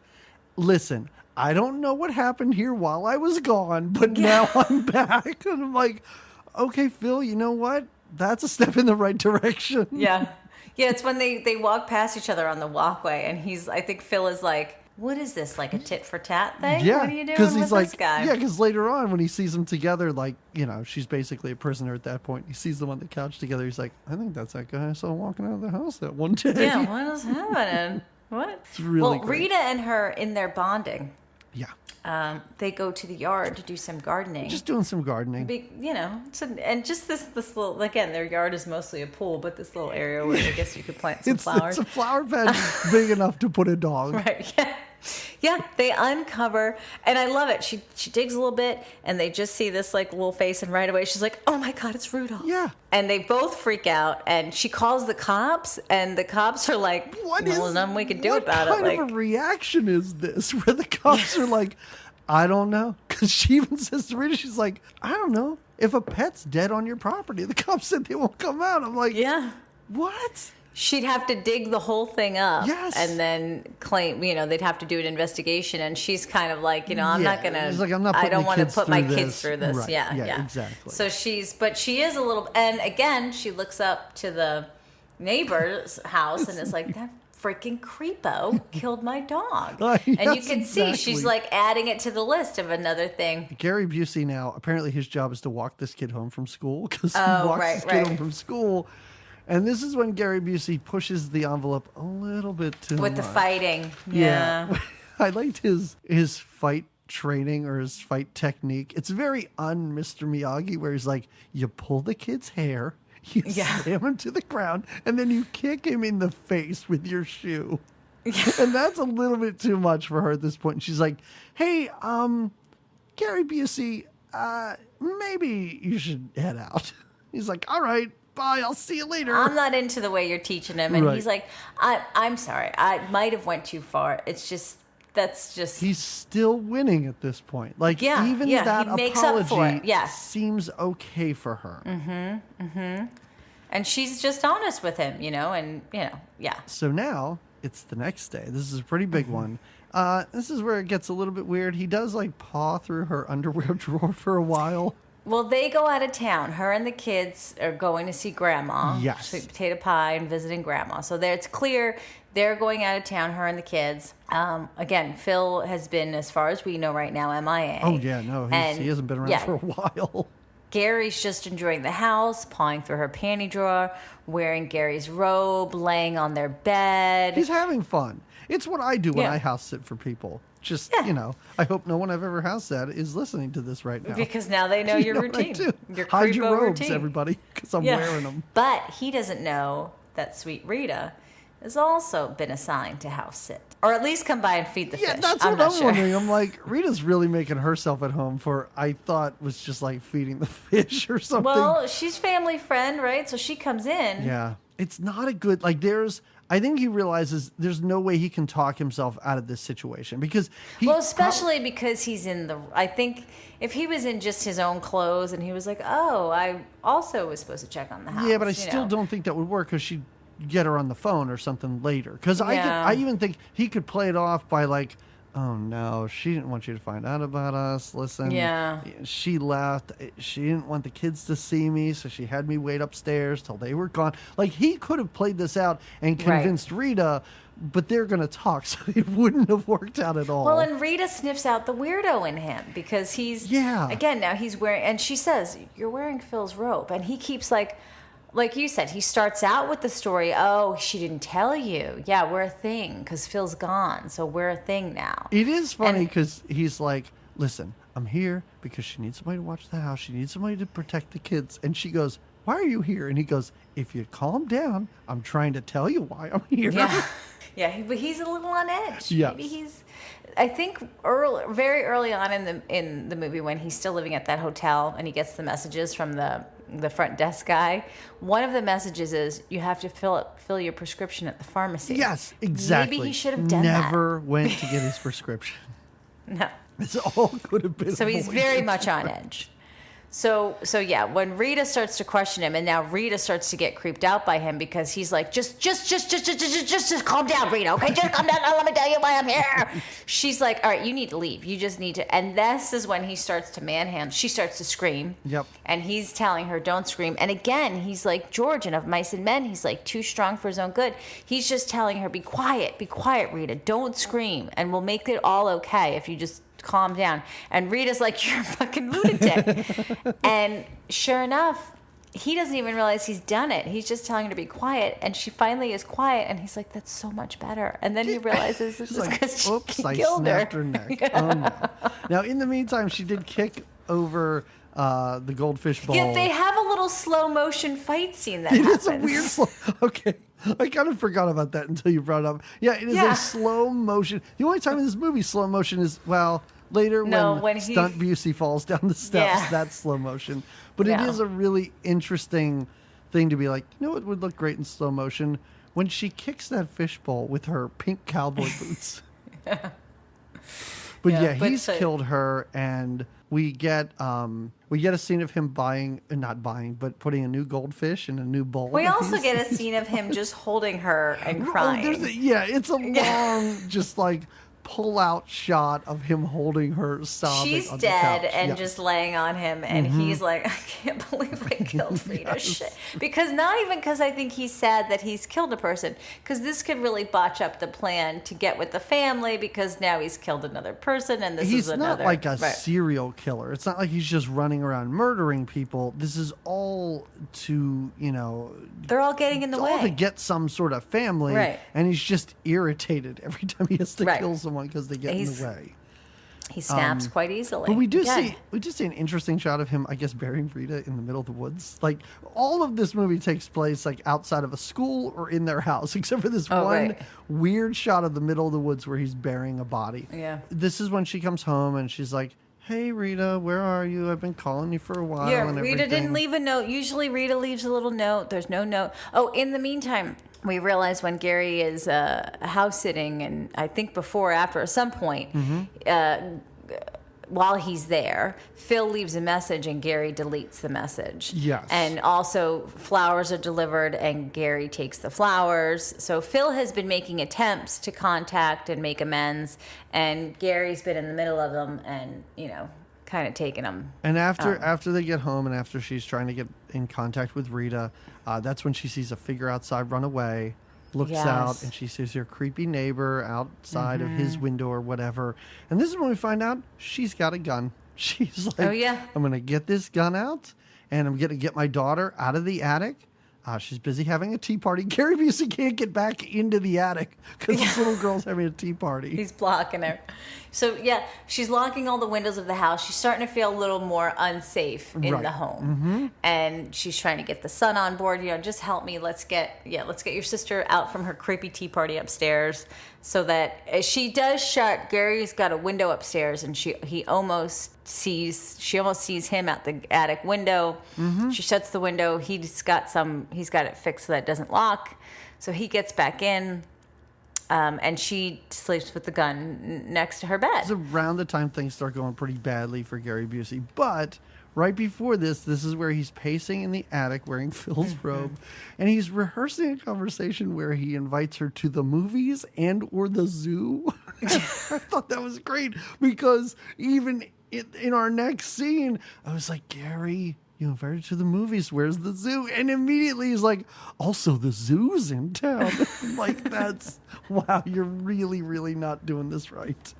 listen, I don't know what happened here while I was gone, but now I'm back. And I'm like, okay, Phil, you know what? That's a step in the right direction. Yeah, it's when they walk past each other on the walkway, and I think Phil is like, what is this, like a tit for tat thing? Yeah, what are you doing with this guy? Yeah, because later on when he sees them together, like, she's basically a prisoner at that point. He sees them on the couch together. He's like, I think that's that guy I saw walking out of the house that one day. Yeah, what is happening? What? It's really great. Rita and her, in their bonding, they go to the yard to do some gardening. Just doing some gardening. And just this little, again, their yard is mostly a pool, but this little area where I guess you could plant some flowers. It's a flower patch big enough to put a dog. Right, yeah. Yeah, they uncover, and I love it. She digs a little bit, and they just see this like little face, and right away she's like, "Oh my God, it's Rudolph!" Yeah, and they both freak out, and she calls the cops, and the cops are like, "There's nothing we can do about it." What kind of a reaction is this? Where the cops are like, "I don't know," because she even says to Rita, she's like, "I don't know if a pet's dead on your property." The cops said they won't come out. I'm like, "Yeah, what?" She'd have to dig the whole thing up and then claim, they'd have to do an investigation. And she's kind of like, I'm not going to, like, I don't want to put my kids through this. Right. Yeah, exactly. So she is a little, and again, she looks up to the neighbor's house and is like, that freaking creepo killed my dog. And you can see she's like adding it to the list of another thing. Gary Busey now, apparently his job is to walk this kid home from school because he walks this kid home from school. And this is when Gary Busey pushes the envelope a little bit too much. With the fighting. Yeah. I liked his fight training or his fight technique. It's very Mr. Miyagi, where he's like, you pull the kid's hair, you slam him to the ground, and then you kick him in the face with your shoe. And that's a little bit too much for her at this point. And she's like, hey, Gary Busey, maybe you should head out. He's like, all right. Bye, I'll see you later. I'm not into the way you're teaching him. And he's like, I'm sorry. I might have went too far. It's just, He's still winning at this point. Like, even that apology seems okay for her. And she's just honest with him, and, So now, it's the next day. This is a pretty big one. This is where it gets a little bit weird. He does, like, paw through her underwear drawer for a while. Well, they go out of town. Her and the kids are going to see Grandma. Yes. Sweet potato pie and visiting Grandma. So it's clear they're going out of town, her and the kids. Again, Phil has been, as far as we know right now, MIA. Oh, yeah, no, he hasn't been around for a while. Gary's just enjoying the house, pawing through her panty drawer, wearing Gary's robe, laying on their bed. He's having fun. It's what I do when I house sit for people. Just, I hope no one I've ever house sat is listening to this right now. Because now they know your routine. Your hide your robes, routine. Everybody, because I'm wearing them. But he doesn't know that sweet Rita has also been assigned to house sit. Or at least come by and feed the fish. Yeah, that's what I'm wondering. I'm like, Rita's really making herself at home for, I thought was just like feeding the fish or something. Well, she's family friend, right? So she comes in. Yeah. It's not a good, like, there's I think he realizes there's no way he can talk himself out of this situation because especially because he's I think if he was in just his own clothes and he was like, oh, I also was supposed to check on the house. Yeah, but I still don't think that would work because she'd get her on the phone or something later. Because I even think he could play it off by like, oh no, she didn't want you to find out about us. Listen, she left. She didn't want the kids to see me, so she had me wait upstairs till they were gone. Like, he could have played this out and convinced Rita, but they're going to talk, so it wouldn't have worked out at all. Well, and Rita sniffs out the weirdo in him because he's, again, now he's wearing, and she says, you're wearing Phil's robe, and he keeps like you said, he starts out with the story, oh, she didn't tell you. Yeah, we're a thing because Phil's gone, so we're a thing now. It is funny because he's like, listen, I'm here because she needs somebody to watch the house. She needs somebody to protect the kids. And she goes, why are you here? And he goes, if you calm down, I'm trying to tell you why I'm here. Yeah, but he's a little on edge. Yes. Maybe I think very early on in the movie when he's still living at that hotel and he gets the messages from the front desk guy, one of the messages is you have to fill your prescription at the pharmacy. Yes, exactly. Maybe he should have done that. Never went to get his prescription. No. It's all could have been. So he's very much on edge. So yeah, when Rita starts to question him, and now Rita starts to get creeped out by him because he's like, just calm down, Rita, okay? Just calm down. Now let me tell you why I'm here. She's like, all right, you need to leave. You just need to. And this is when he starts to manhandle. She starts to scream. Yep. And he's telling her, don't scream. And again, he's like George in Of Mice and Men. He's like too strong for his own good. He's just telling her, be quiet, Rita. Don't scream, and we'll make it all okay if you just calm down. And Rita's like, you're a fucking lunatic. And sure enough, he doesn't even realize he's done it. He's just telling her to be quiet, and she finally is quiet, and he's like, that's so much better. And then he realizes this is because she killed her neck. Yeah. Oh, no. Now, in the meantime, she did kick over the goldfish ball. Yeah, they have a little slow motion fight scene that happens. It's a weird okay. I kind of forgot about that until you brought it up. Yeah, it is a slow motion. The only time in this movie slow motion is, later when Stunt Busey falls down the steps. That's slow motion. But it is a really interesting thing to be like, you know what would look great in slow motion? When she kicks that fishbowl with her pink cowboy boots. But he's killed her, and we get a scene of him putting a new goldfish in a new bowl. We also get a scene of him just holding her and crying. It's a long, just like pull-out shot of him holding her sobbing. She's on dead the couch. and just laying on him, and he's like, I can't believe I killed Rita. Shit. Because not even because I think he's sad that he's killed a person, because this could really botch up the plan to get with the family, because now he's killed another person, and he's not like a serial killer. It's not like he's just running around murdering people. This is all to, they're all getting in the way. All to get some sort of family, and he's just irritated every time he has to kill someone because they get in the way. He snaps quite easily. But we do see an interesting shot of him, I guess, burying Rita in the middle of the woods. Like, all of this movie takes place like outside of a school or in their house, except for this weird shot of the middle of the woods where he's burying a body. Yeah. This is when she comes home and she's like, hey, Rita, where are you? I've been calling you for a while. Yeah, Rita didn't leave a note. Usually Rita leaves a little note. There's no note. Oh, in the meantime, we realize when Gary is house sitting, and I think before or after, at some point, while he's there, Phil leaves a message and Gary deletes the message. Yes. And also flowers are delivered and Gary takes the flowers. So Phil has been making attempts to contact and make amends, and Gary's been in the middle of them and, kind of taking them. And after they get home and after she's trying to get in contact with Rita, that's when she sees a figure outside run away. Looks out, and she sees her creepy neighbor outside of his window or whatever. And this is when we find out she's got a gun. She's like, I'm going to get this gun out, and I'm going to get my daughter out of the attic. She's busy having a tea party. Gary Busey can't get back into the attic because this little girl's having a tea party. He's blocking her. So, she's locking all the windows of the house. She's starting to feel a little more unsafe in the home. And she's trying to get the son on board. Just help me. Let's get your sister out from her creepy tea party upstairs. So that she does shut. Gary's got a window upstairs, and she almost sees him out the attic window. She shuts the window. He's got it fixed so that it doesn't lock. So he gets back in, and she sleeps with the gun next to her bed. It's around the time things start going pretty badly for Gary Busey. But right before this is where he's pacing in the attic wearing Phil's robe, and he's rehearsing a conversation where he invites her to the movies and or the zoo. I thought that was great because even in our next scene, I was like, Gary, you invited her to the movies. Where's the zoo? And immediately he's like, also the zoo's in town. I'm like, wow, you're really, really not doing this right.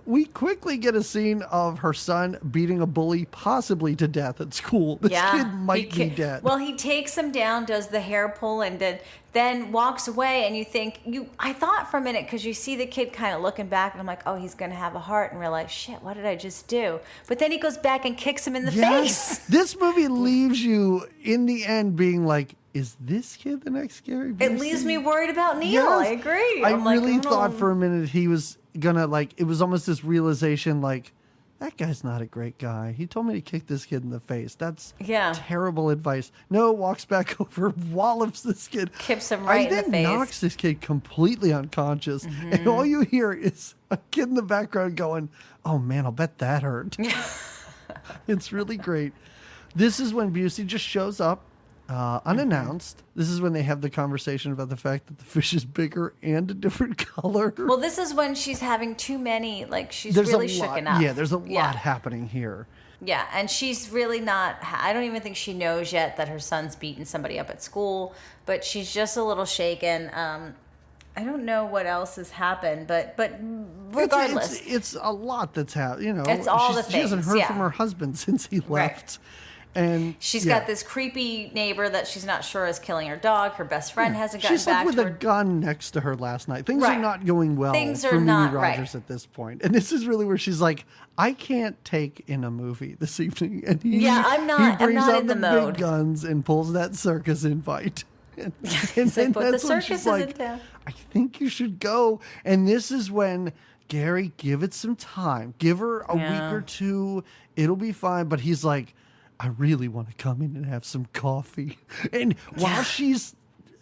We quickly get a scene of her son beating a bully possibly to death at school. This kid might be dead. Well, he takes him down, does the hair pull, and then walks away. And you think, I thought for a minute, because you see the kid kind of looking back, and I'm like, oh, he's going to have a heart, and realize, shit, what did I just do? But then he goes back and kicks him in the face. This movie leaves you in the end being like, is this kid the next Gary Busey? It leaves me worried about Neil. Yes. I agree. I really thought for a minute he was gonna, like, it was almost this realization, like, that guy's not a great guy. He told me to kick this kid in the face. That's terrible advice. No, walks back over, wallops this kid. Kips him right in the face. Knocks this kid completely unconscious. Mm-hmm. And all you hear is a kid in the background going, oh man, I'll bet that hurt. It's really great. This is when Busey just shows up. Unannounced. Mm-hmm. This is when they have the conversation about the fact that the fish is bigger and a different color. Well, this is when she's having too many, like she's really shooken up. Yeah, there's a lot happening here. Yeah, and she's really not, I don't even think she knows yet that her son's beaten somebody up at school, but she's just a little shaken. I don't know what else has happened, but regardless. It's a lot that's happened, you know. It's all the things, she hasn't heard from her husband since he left. Right. And she's got this creepy neighbor that she's not sure is killing her dog. Her best friend hasn't gotten back to her. She slept with a gun next to her last night. Things are not going well for Mimi Rogers at this point. And this is really where she's like, I can't take in a movie this evening. And I'm not in the mode. Big guns and pulls that circus invite. And like, but the circus is in town. I think you should go. And this is when, Gary, give it some time. Give her a week or two. It'll be fine. But he's like, I really want to come in and have some coffee. And while she's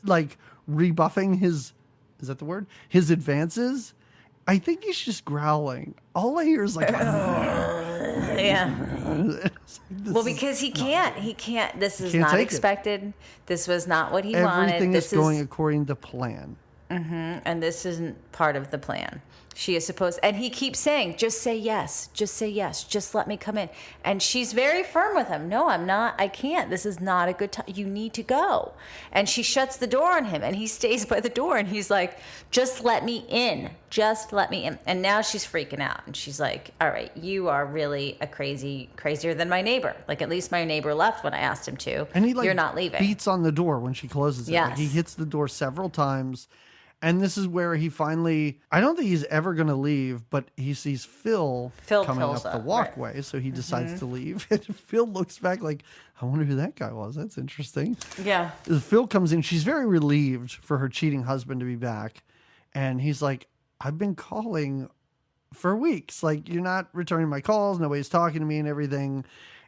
like rebuffing his advances, I think he's just growling. All I hear is like, well, because he can't. This is not expected. This was not what he wanted. Everything is going according to plan. Mm-hmm. And this isn't part of the plan. She is supposed, and he keeps saying, just say yes, just let me come in. And she's very firm with him. No, I'm not, I can't. This is not a good time. You need to go. And she shuts the door on him, and he stays by the door, and he's like, just let me in. Just let me in. And now she's freaking out. And she's like, all right, you are really crazier than my neighbor. Like, at least my neighbor left when I asked him to. And he, you're not leaving. Beats on the door when she closes it. Yes. Like, he hits the door several times. And this is where he finally, I don't think he's ever going to leave, but he sees Phil coming up the walkway. Right. So he decides to leave. And Phil looks back like, I wonder who that guy was. That's interesting. Yeah. Phil comes in. She's very relieved for her cheating husband to be back. And he's like, I've been calling for weeks. Like, you're not returning my calls. Nobody's talking to me and everything.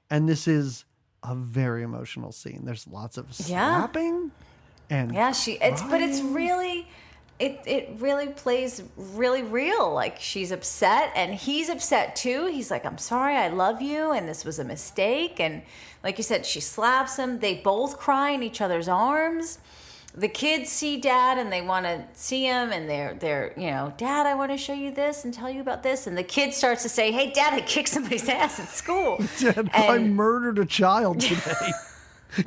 And this is a very emotional scene. There's lots of slapping and but it's really... It really plays really real. Like, she's upset and he's upset too. He's like, I'm sorry, I love you, and this was a mistake. And like you said, she slaps him. They both cry in each other's arms. The kids see Dad and they want to see him, and they're Dad, I want to show you this and tell you about this. And the kid starts to say, hey, Dad, I kicked somebody's ass at school. Dad, I murdered a child today.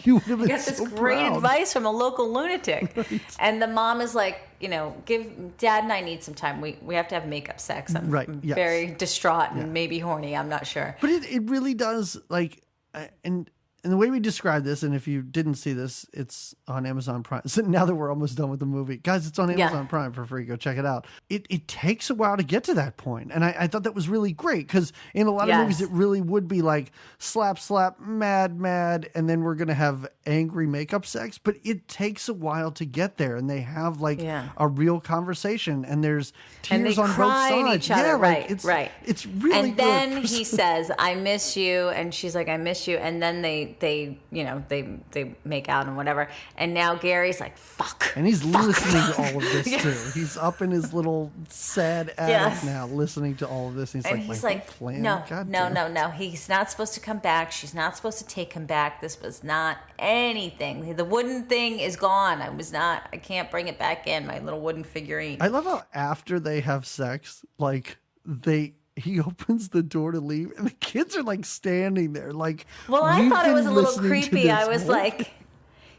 You would have been got this great advice from a local lunatic. Right. And the mom is like, give Dad and I need some time. We have to have makeup sex. I'm very distraught and maybe horny. I'm not sure. But it really does, like, and the way we describe this, and if you didn't see this, it's on Amazon Prime. So now that we're almost done with the movie, guys, it's on Amazon Prime for free. Go check it out. It takes a while to get to that point. And I thought that was really great, because in a lot of movies, it really would be like slap, slap, mad, and then we're going to have angry makeup sex. But it takes a while to get there. And they have like a real conversation, and there's tears on both sides. Each other. It's really and good. And then he says, I miss you. And she's like, I miss you. And then they they make out and whatever. And now Gary's like, fuck. And he's listening to all of this too. He's up in his little sad attic now, listening to all of this. And he's like, no. He's not supposed to come back. She's not supposed to take him back. This was not anything. The wooden thing is gone. I can't bring it back in. My little wooden figurine. I love how after they have sex, like he opens the door to leave, and the kids are like standing there, like. Well, I thought it was a little creepy. I was like,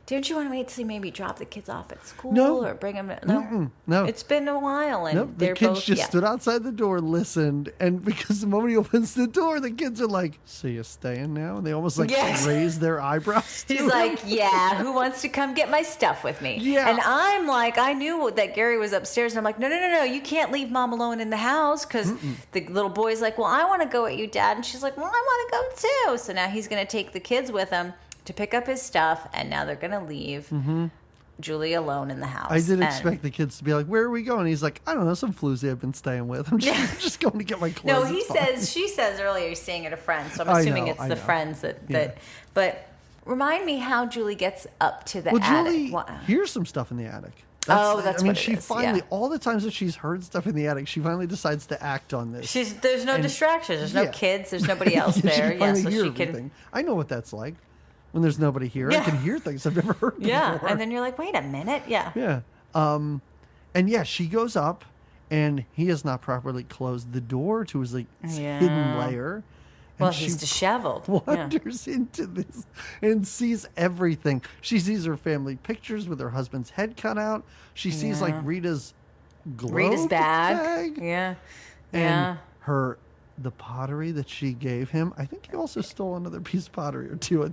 "Didn't you want to wait till he maybe drop the kids off at school or bring them?" No, it's been a while, and the kids just stood outside the door, listened, and because the moment he opens the door, the kids are like, "So you staying now?" And they almost raise their eyebrows. He's like, "Yeah, who wants to come get my stuff with me?" Yeah, and I'm like, I knew that Gary was upstairs, and I'm like, no, you can't leave Mom alone in the house because the little boy's like, "Well, I want to go with you, Dad," and she's like, "Well, I want to go too." So now he's gonna take the kids with him to pick up his stuff, and now they're gonna leave Julie alone in the house. I did expect the kids to be like, "Where are we going?" He's like, "I don't know, some floozy I've been staying with. I'm just going to get my clothes." No, she says earlier he's staying at a friend, so I'm assuming it's the friends that. But remind me how Julie gets up to the attic. Julie hears some stuff in the attic. She finally, all the times that she's heard stuff in the attic, she finally decides to act on this. There's no distractions. There's no kids. There's nobody else there. She can. I know what that's like. When there's nobody here, I can hear things I've never heard before. Yeah, and then you're like, wait a minute. Yeah. And she goes up, and he has not properly closed the door to his hidden lair. Well, he's disheveled. Wanders into this and sees everything. She sees her family pictures with her husband's head cut out. She sees Rita's bag. And the pottery that she gave him. I think he also stole another piece of pottery or two. I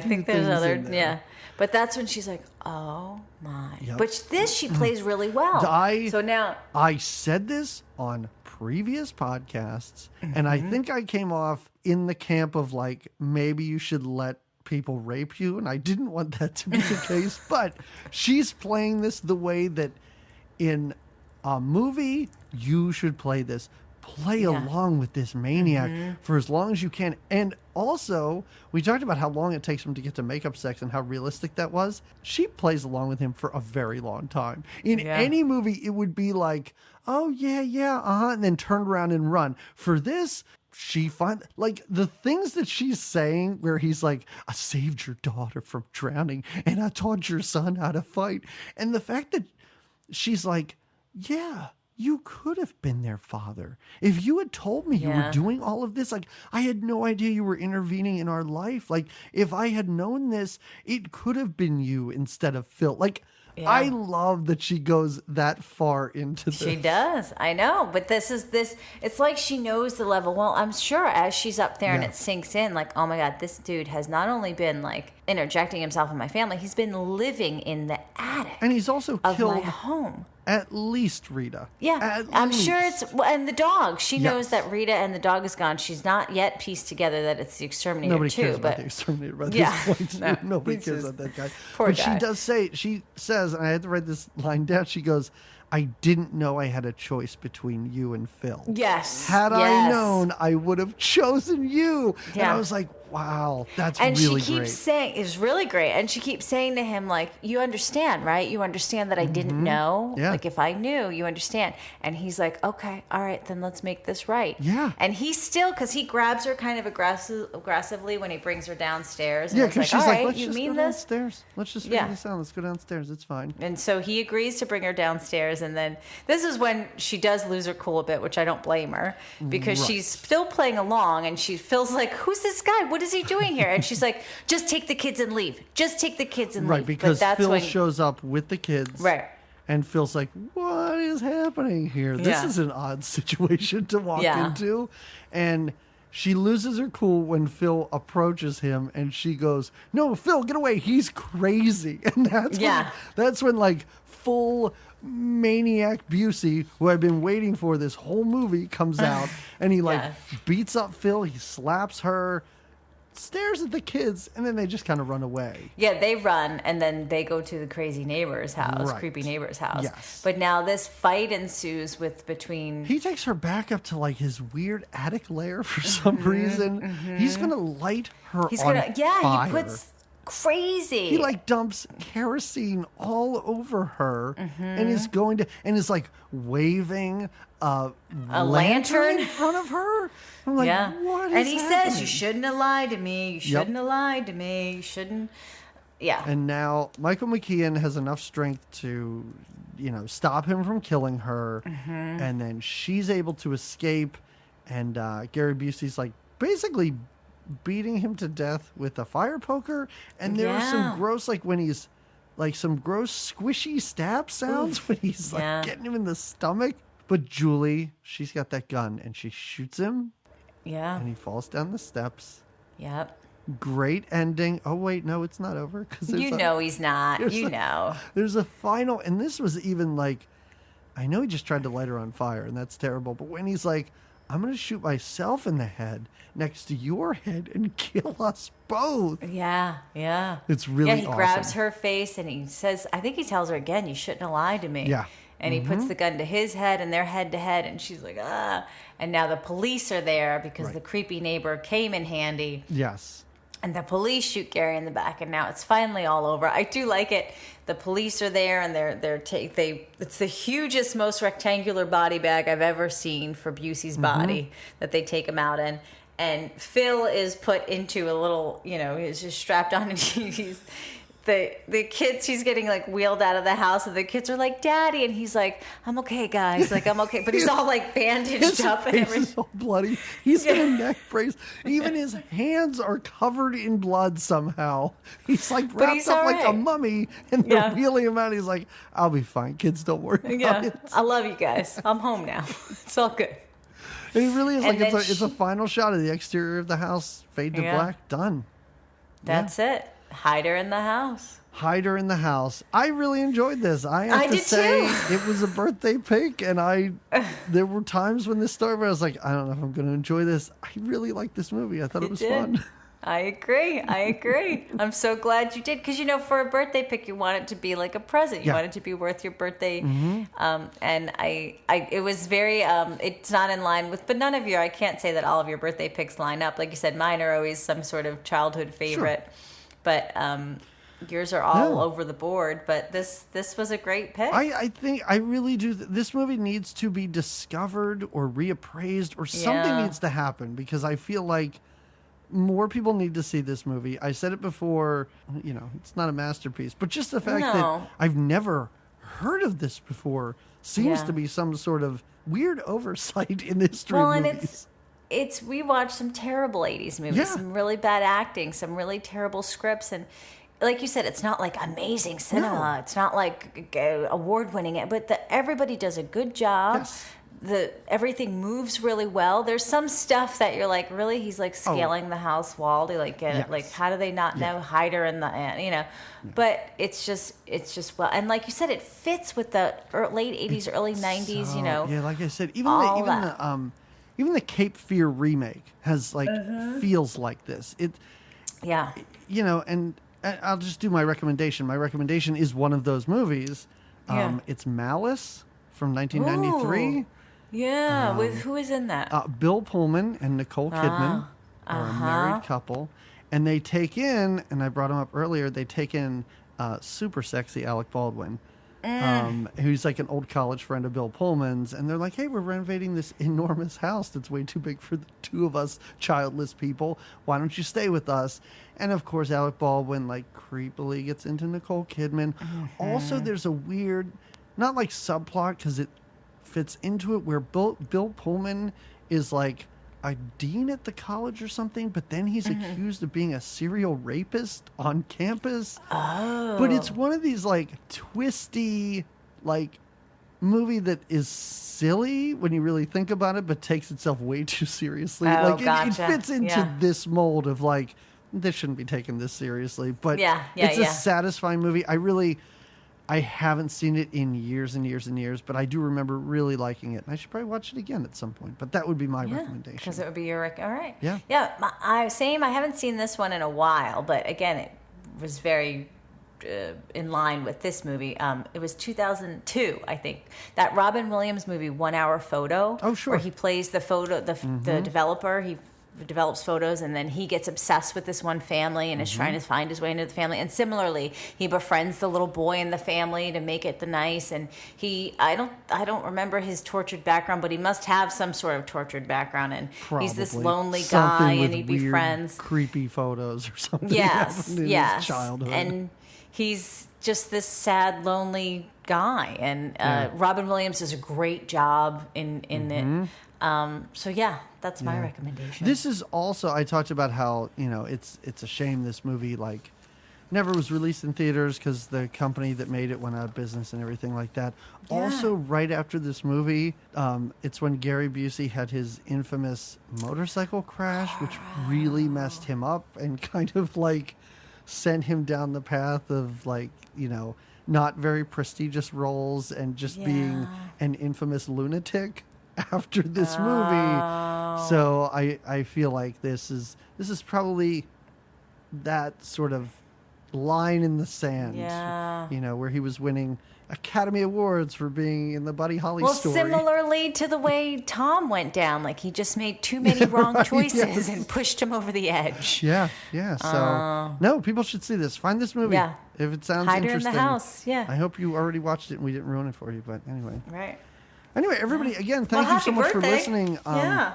think there's other. Yeah, but that's when she's like, "Oh my!" Yep. But she plays really well. I said this on previous podcasts, and I think I came off in the camp of like, maybe you should let people rape you, and I didn't want that to be the case. But she's playing this the way that in a movie you should play this. Play along with this maniac for as long as you can. And also, we talked about how long it takes him to get to makeup sex and how realistic that was. She plays along with him for a very long time. In any movie, it would be like, oh, and then turn around and run. For this, she finds, like, the things that she's saying where he's like, I saved your daughter from drowning and I taught your son how to fight. And the fact that she's like, yeah, you could have been their father. If you had told me you were doing all of this, like, I had no idea you were intervening in our life. Like, if I had known this, it could have been you instead of Phil. Like, I love that she goes that far into this. She does. I know. But it's like she knows the level. Well, I'm sure as she's up there and it sinks in, like, oh my God, this dude has not only been like interjecting himself in my family, he's been living in the attic. And he's also killed my home. At least Rita. Yeah, I'm sure it's... and the dog. She knows that Rita and the dog is gone. She's not yet pieced together that it's the exterminator, Nobody cares about the exterminator by this point. Nobody cares about that guy. But guy. She says, and I had to write this line down, she goes, I didn't know I had a choice between you and Phil. Yes. Had I known, I would have chosen you. Yeah. And I was like, wow, that's really great. And she keeps saying, it's really great. And she keeps saying to him, like, you understand, right? You understand that I didn't know? Yeah. Like, if I knew, you understand. And he's like, okay, all right, then let's make this right. Yeah. And he's still, because he grabs her kind of aggressively when he brings her downstairs. And yeah, because she's like, let's you just mean go downstairs. Let's just figure this out. Let's go downstairs. It's fine. And so he agrees to bring her downstairs. And then this is when she does lose her cool a bit, which I don't blame her, because she's still playing along and she feels like, who's this guy? What is he doing here? And she's like, just take the kids and leave. Just take the kids and leave. Right, because Phil shows up with the kids. Right. And Phil's like, what is happening here? This is an odd situation to walk into. And she loses her cool when Phil approaches him and she goes, no, Phil, get away. He's crazy. And that's when like full maniac Busey, who I've been waiting for this whole movie, comes out and he like beats up Phil. He slaps her. stares at the kids, and then they just kind of run away. Yeah, they run, and then they go to the crazy neighbor's house, creepy neighbor's house. Yes. But now this fight ensues between... He takes her back up to like his weird attic lair for some reason. He's gonna light her on fire. He puts crazy. He like dumps kerosene all over her and is going to like waving a lantern in front of her. I'm like, what is And he happening? says, you shouldn't have lied to me. You shouldn't have lied to me. You shouldn't. Yeah. And now Michael McKean has enough strength to, stop him from killing her. And then she's able to escape. And Gary Busey's like basically beating him to death with a fire poker. And there are some gross, like when he's like some gross squishy stab sounds when he's like getting him in the stomach. But Julie, she's got that gun and she shoots him. Yeah. And he falls down the steps. Yep. Great ending. Oh, wait, no, it's not over. Cause he's not. There's a final, and this was even like, I know he just tried to light her on fire, and that's terrible. But when he's like, I'm going to shoot myself in the head next to your head and kill us both. Yeah. It's really awesome. Yeah, he grabs her face and he says, I think he tells her again, you shouldn't have lied to me. Yeah. And he puts the gun to his head and they're head to head. And she's like, ah. And now the police are there because the creepy neighbor came in handy. Yes. And the police shoot Gary in the back, and now it's finally all over. I do like it. The police are there, and it's the hugest, most rectangular body bag I've ever seen for Busey's body that they take him out in. And Phil is put into a little, he's just strapped on, and he's the kids, he's getting like wheeled out of the house, and the kids are like, Daddy, and he's like, I'm okay, guys, like I'm okay, but he's all like bandaged up and everything. He's all bloody. He's in a neck brace. Even his hands are covered in blood somehow. He's like wrapped up like a mummy, and they're wheeling him out. He's like, I'll be fine, kids, don't worry about it. I love you guys. I'm home now. It's all good. And it really is like it's a final shot of the exterior of the house, fade to black, done. That's it. Hide her in the house. Hide her in the house. I really enjoyed this. I have to say, it was a birthday pick, and there were times when this started where I was like, I don't know if I'm going to enjoy this. I really liked this movie. I thought it was fun. I agree. I'm so glad you did, because for a birthday pick, you want it to be like a present. You want it to be worth your birthday. And it was very. It's not in line with, but none of I can't say that all of your birthday picks line up. Like you said, mine are always some sort of childhood favorite. Sure. But yours are all over the board. But this was a great pick. I think I really do. This movie needs to be discovered or reappraised, or something needs to happen, because I feel like more people need to see this movie. I said it before, it's not a masterpiece, but just the fact that I've never heard of this before seems to be some sort of weird oversight in the history of movies. And we watched some terrible 80s movies, some really bad acting, some really terrible scripts, and like you said, it's not like amazing cinema. It's not like award-winning, but everybody does a good job. Yes. Everything moves really well. There's some stuff that you're like, really? He's like scaling the house wall to like get it. Like, how do they not know? Hide her in the But it's just well, and like you said, it fits with the late 80s, early 90s. Yeah, like I said, even the Cape Fear remake has like feels like this. And I'll just do my recommendation. My recommendation is one of those movies. It's Malice from 1993. Ooh. Yeah, with who is in that? Bill Pullman and Nicole Kidman are a married couple, and they take in, and I brought him up earlier, they take in super sexy Alec Baldwin, who's like an old college friend of Bill Pullman's, and they're like, hey, we're renovating this enormous house that's way too big for the two of us childless people. Why don't you stay with us? And of course, Alec Baldwin like creepily gets into Nicole Kidman. Also, there's a weird, not like subplot, because it fits into it, where Bill Pullman is like a dean at the college or something, but then he's accused of being a serial rapist on campus. But it's one of these like twisty like movie that is silly when you really think about it, but takes itself way too seriously. It fits into this mold of like, this shouldn't be taken this seriously, but it's a satisfying movie. I haven't seen it in years and years and years, but I do remember really liking it. And I should probably watch it again at some point. But that would be my recommendation. Because it would be your all right. Yeah. Yeah. I haven't seen this one in a while, but again, it was very in line with this movie. It was 2002, I think. That Robin Williams movie, 1 Hour Photo. Oh, sure. Where he plays the developer. He develops photos, and then he gets obsessed with this one family and is trying to find his way into the family. And similarly, he befriends the little boy in the family to make it the nice. And I don't remember his tortured background, but he must have some sort of tortured background. And he's this lonely guy, and he befriends creepy photos or something. Yes, in his childhood. And he's just this sad, lonely guy. And Robin Williams does a great job in it. So yeah, that's my recommendation. This is also, I talked about how, it's a shame this movie never was released in theaters because the company that made it went out of business and everything like that. Yeah. Also, right after this movie, it's when Gary Busey had his infamous motorcycle crash, which really messed him up and kind of sent him down the path of not very prestigious roles and just being an infamous lunatic after this movie. So I feel like this is probably that sort of line in the sand. Yeah. Where he was winning Academy Awards for being in the Buddy Holly story. Well, similarly to the way Tom went down, he just made too many wrong choices and pushed him over the edge. Yeah. So no, people should see this. Find this movie. Yeah. If it sounds Hide interesting. her in the house. Yeah. I hope you already watched it and we didn't ruin it for you. But anyway. Right. Anyway, everybody, again, thank you so much for listening. Yeah.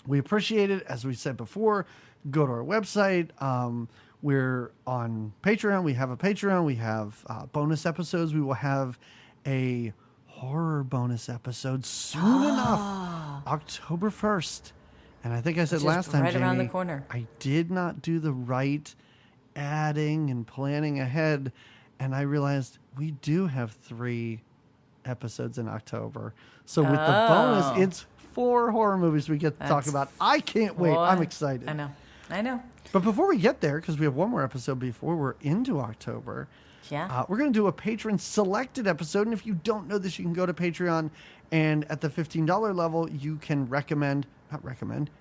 We appreciate it. As we said before, go to our website. We're on Patreon. We have a Patreon. We have bonus episodes. We will have a horror bonus episode soon enough, October 1st. And I think I said last time, right around Jamie, the corner. I did not do the right adding and planning ahead. And I realized we do have 3 episodes in October. So with the bonus, it's 4 horror movies we get to talk about. I can't wait. I'm excited. I know. But before we get there, because we have one more episode before we're into October, we're going to do a patron selected episode. And if you don't know this, you can go to Patreon, and at the $15 level, you can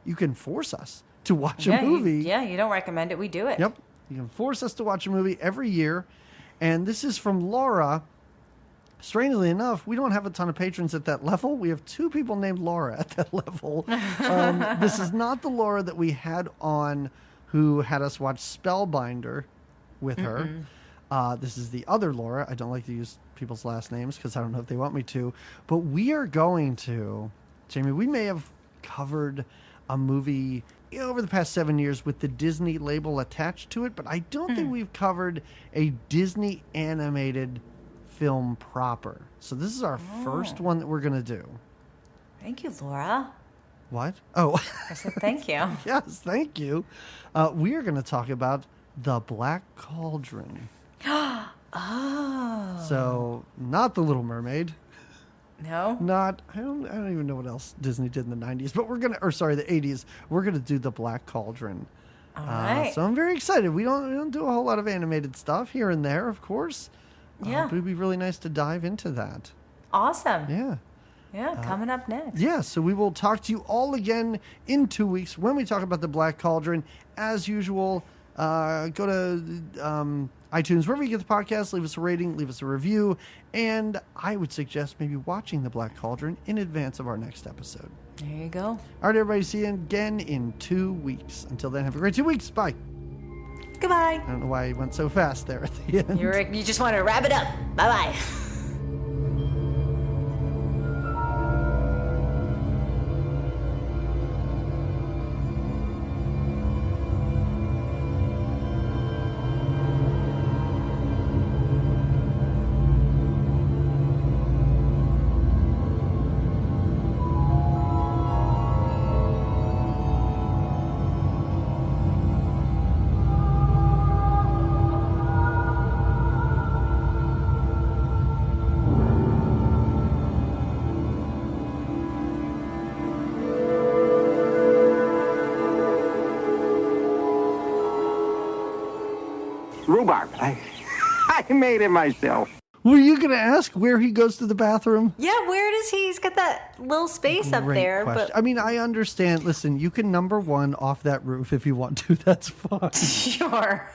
you can force us to watch a movie. You don't recommend it. We do it. Yep. You can force us to watch a movie every year. And this is from Laura. Strangely enough, we don't have a ton of patrons at that level. We have 2 people named Laura at that level. This is not the Laura that we had on who had us watch Spellbinder with her. This is the other Laura. I don't like to use people's last names because I don't know if they want me to. But we are going to, Jamie, we may have covered a movie over the past 7 years with the Disney label attached to it, but I don't think we've covered a Disney animated film proper. So this is our first one that we're going to do. Thank you, Laura. What? Oh. I said thank you. Yes, thank you. We are going to talk about The Black Cauldron. Oh. So, not The Little Mermaid. No? I don't even know what else Disney did in the 90s, but the 80s. We're going to do The Black Cauldron. All right. So I'm very excited. We don't do a whole lot of animated stuff here and there, of course. Yeah. But it'd be really nice to dive into that. Awesome. Yeah. Yeah, coming up next. Yeah, so we will talk to you all again in 2 weeks when we talk about The Black Cauldron. As usual, go to iTunes, wherever you get the podcast, leave us a rating, leave us a review, and I would suggest maybe watching The Black Cauldron in advance of our next episode. There you go. All right, everybody, see you again in 2 weeks. Until then, have a great 2 weeks. Bye. Goodbye. I don't know why I went so fast there at the end. You just want to wrap it up. Bye-bye. Rhubarb. I made it myself. Were you going to ask where he goes to the bathroom? Yeah, where does he? He's got that little space up there. Question. But I mean, I understand. Listen, you can number one off that roof if you want to. That's fine. Sure.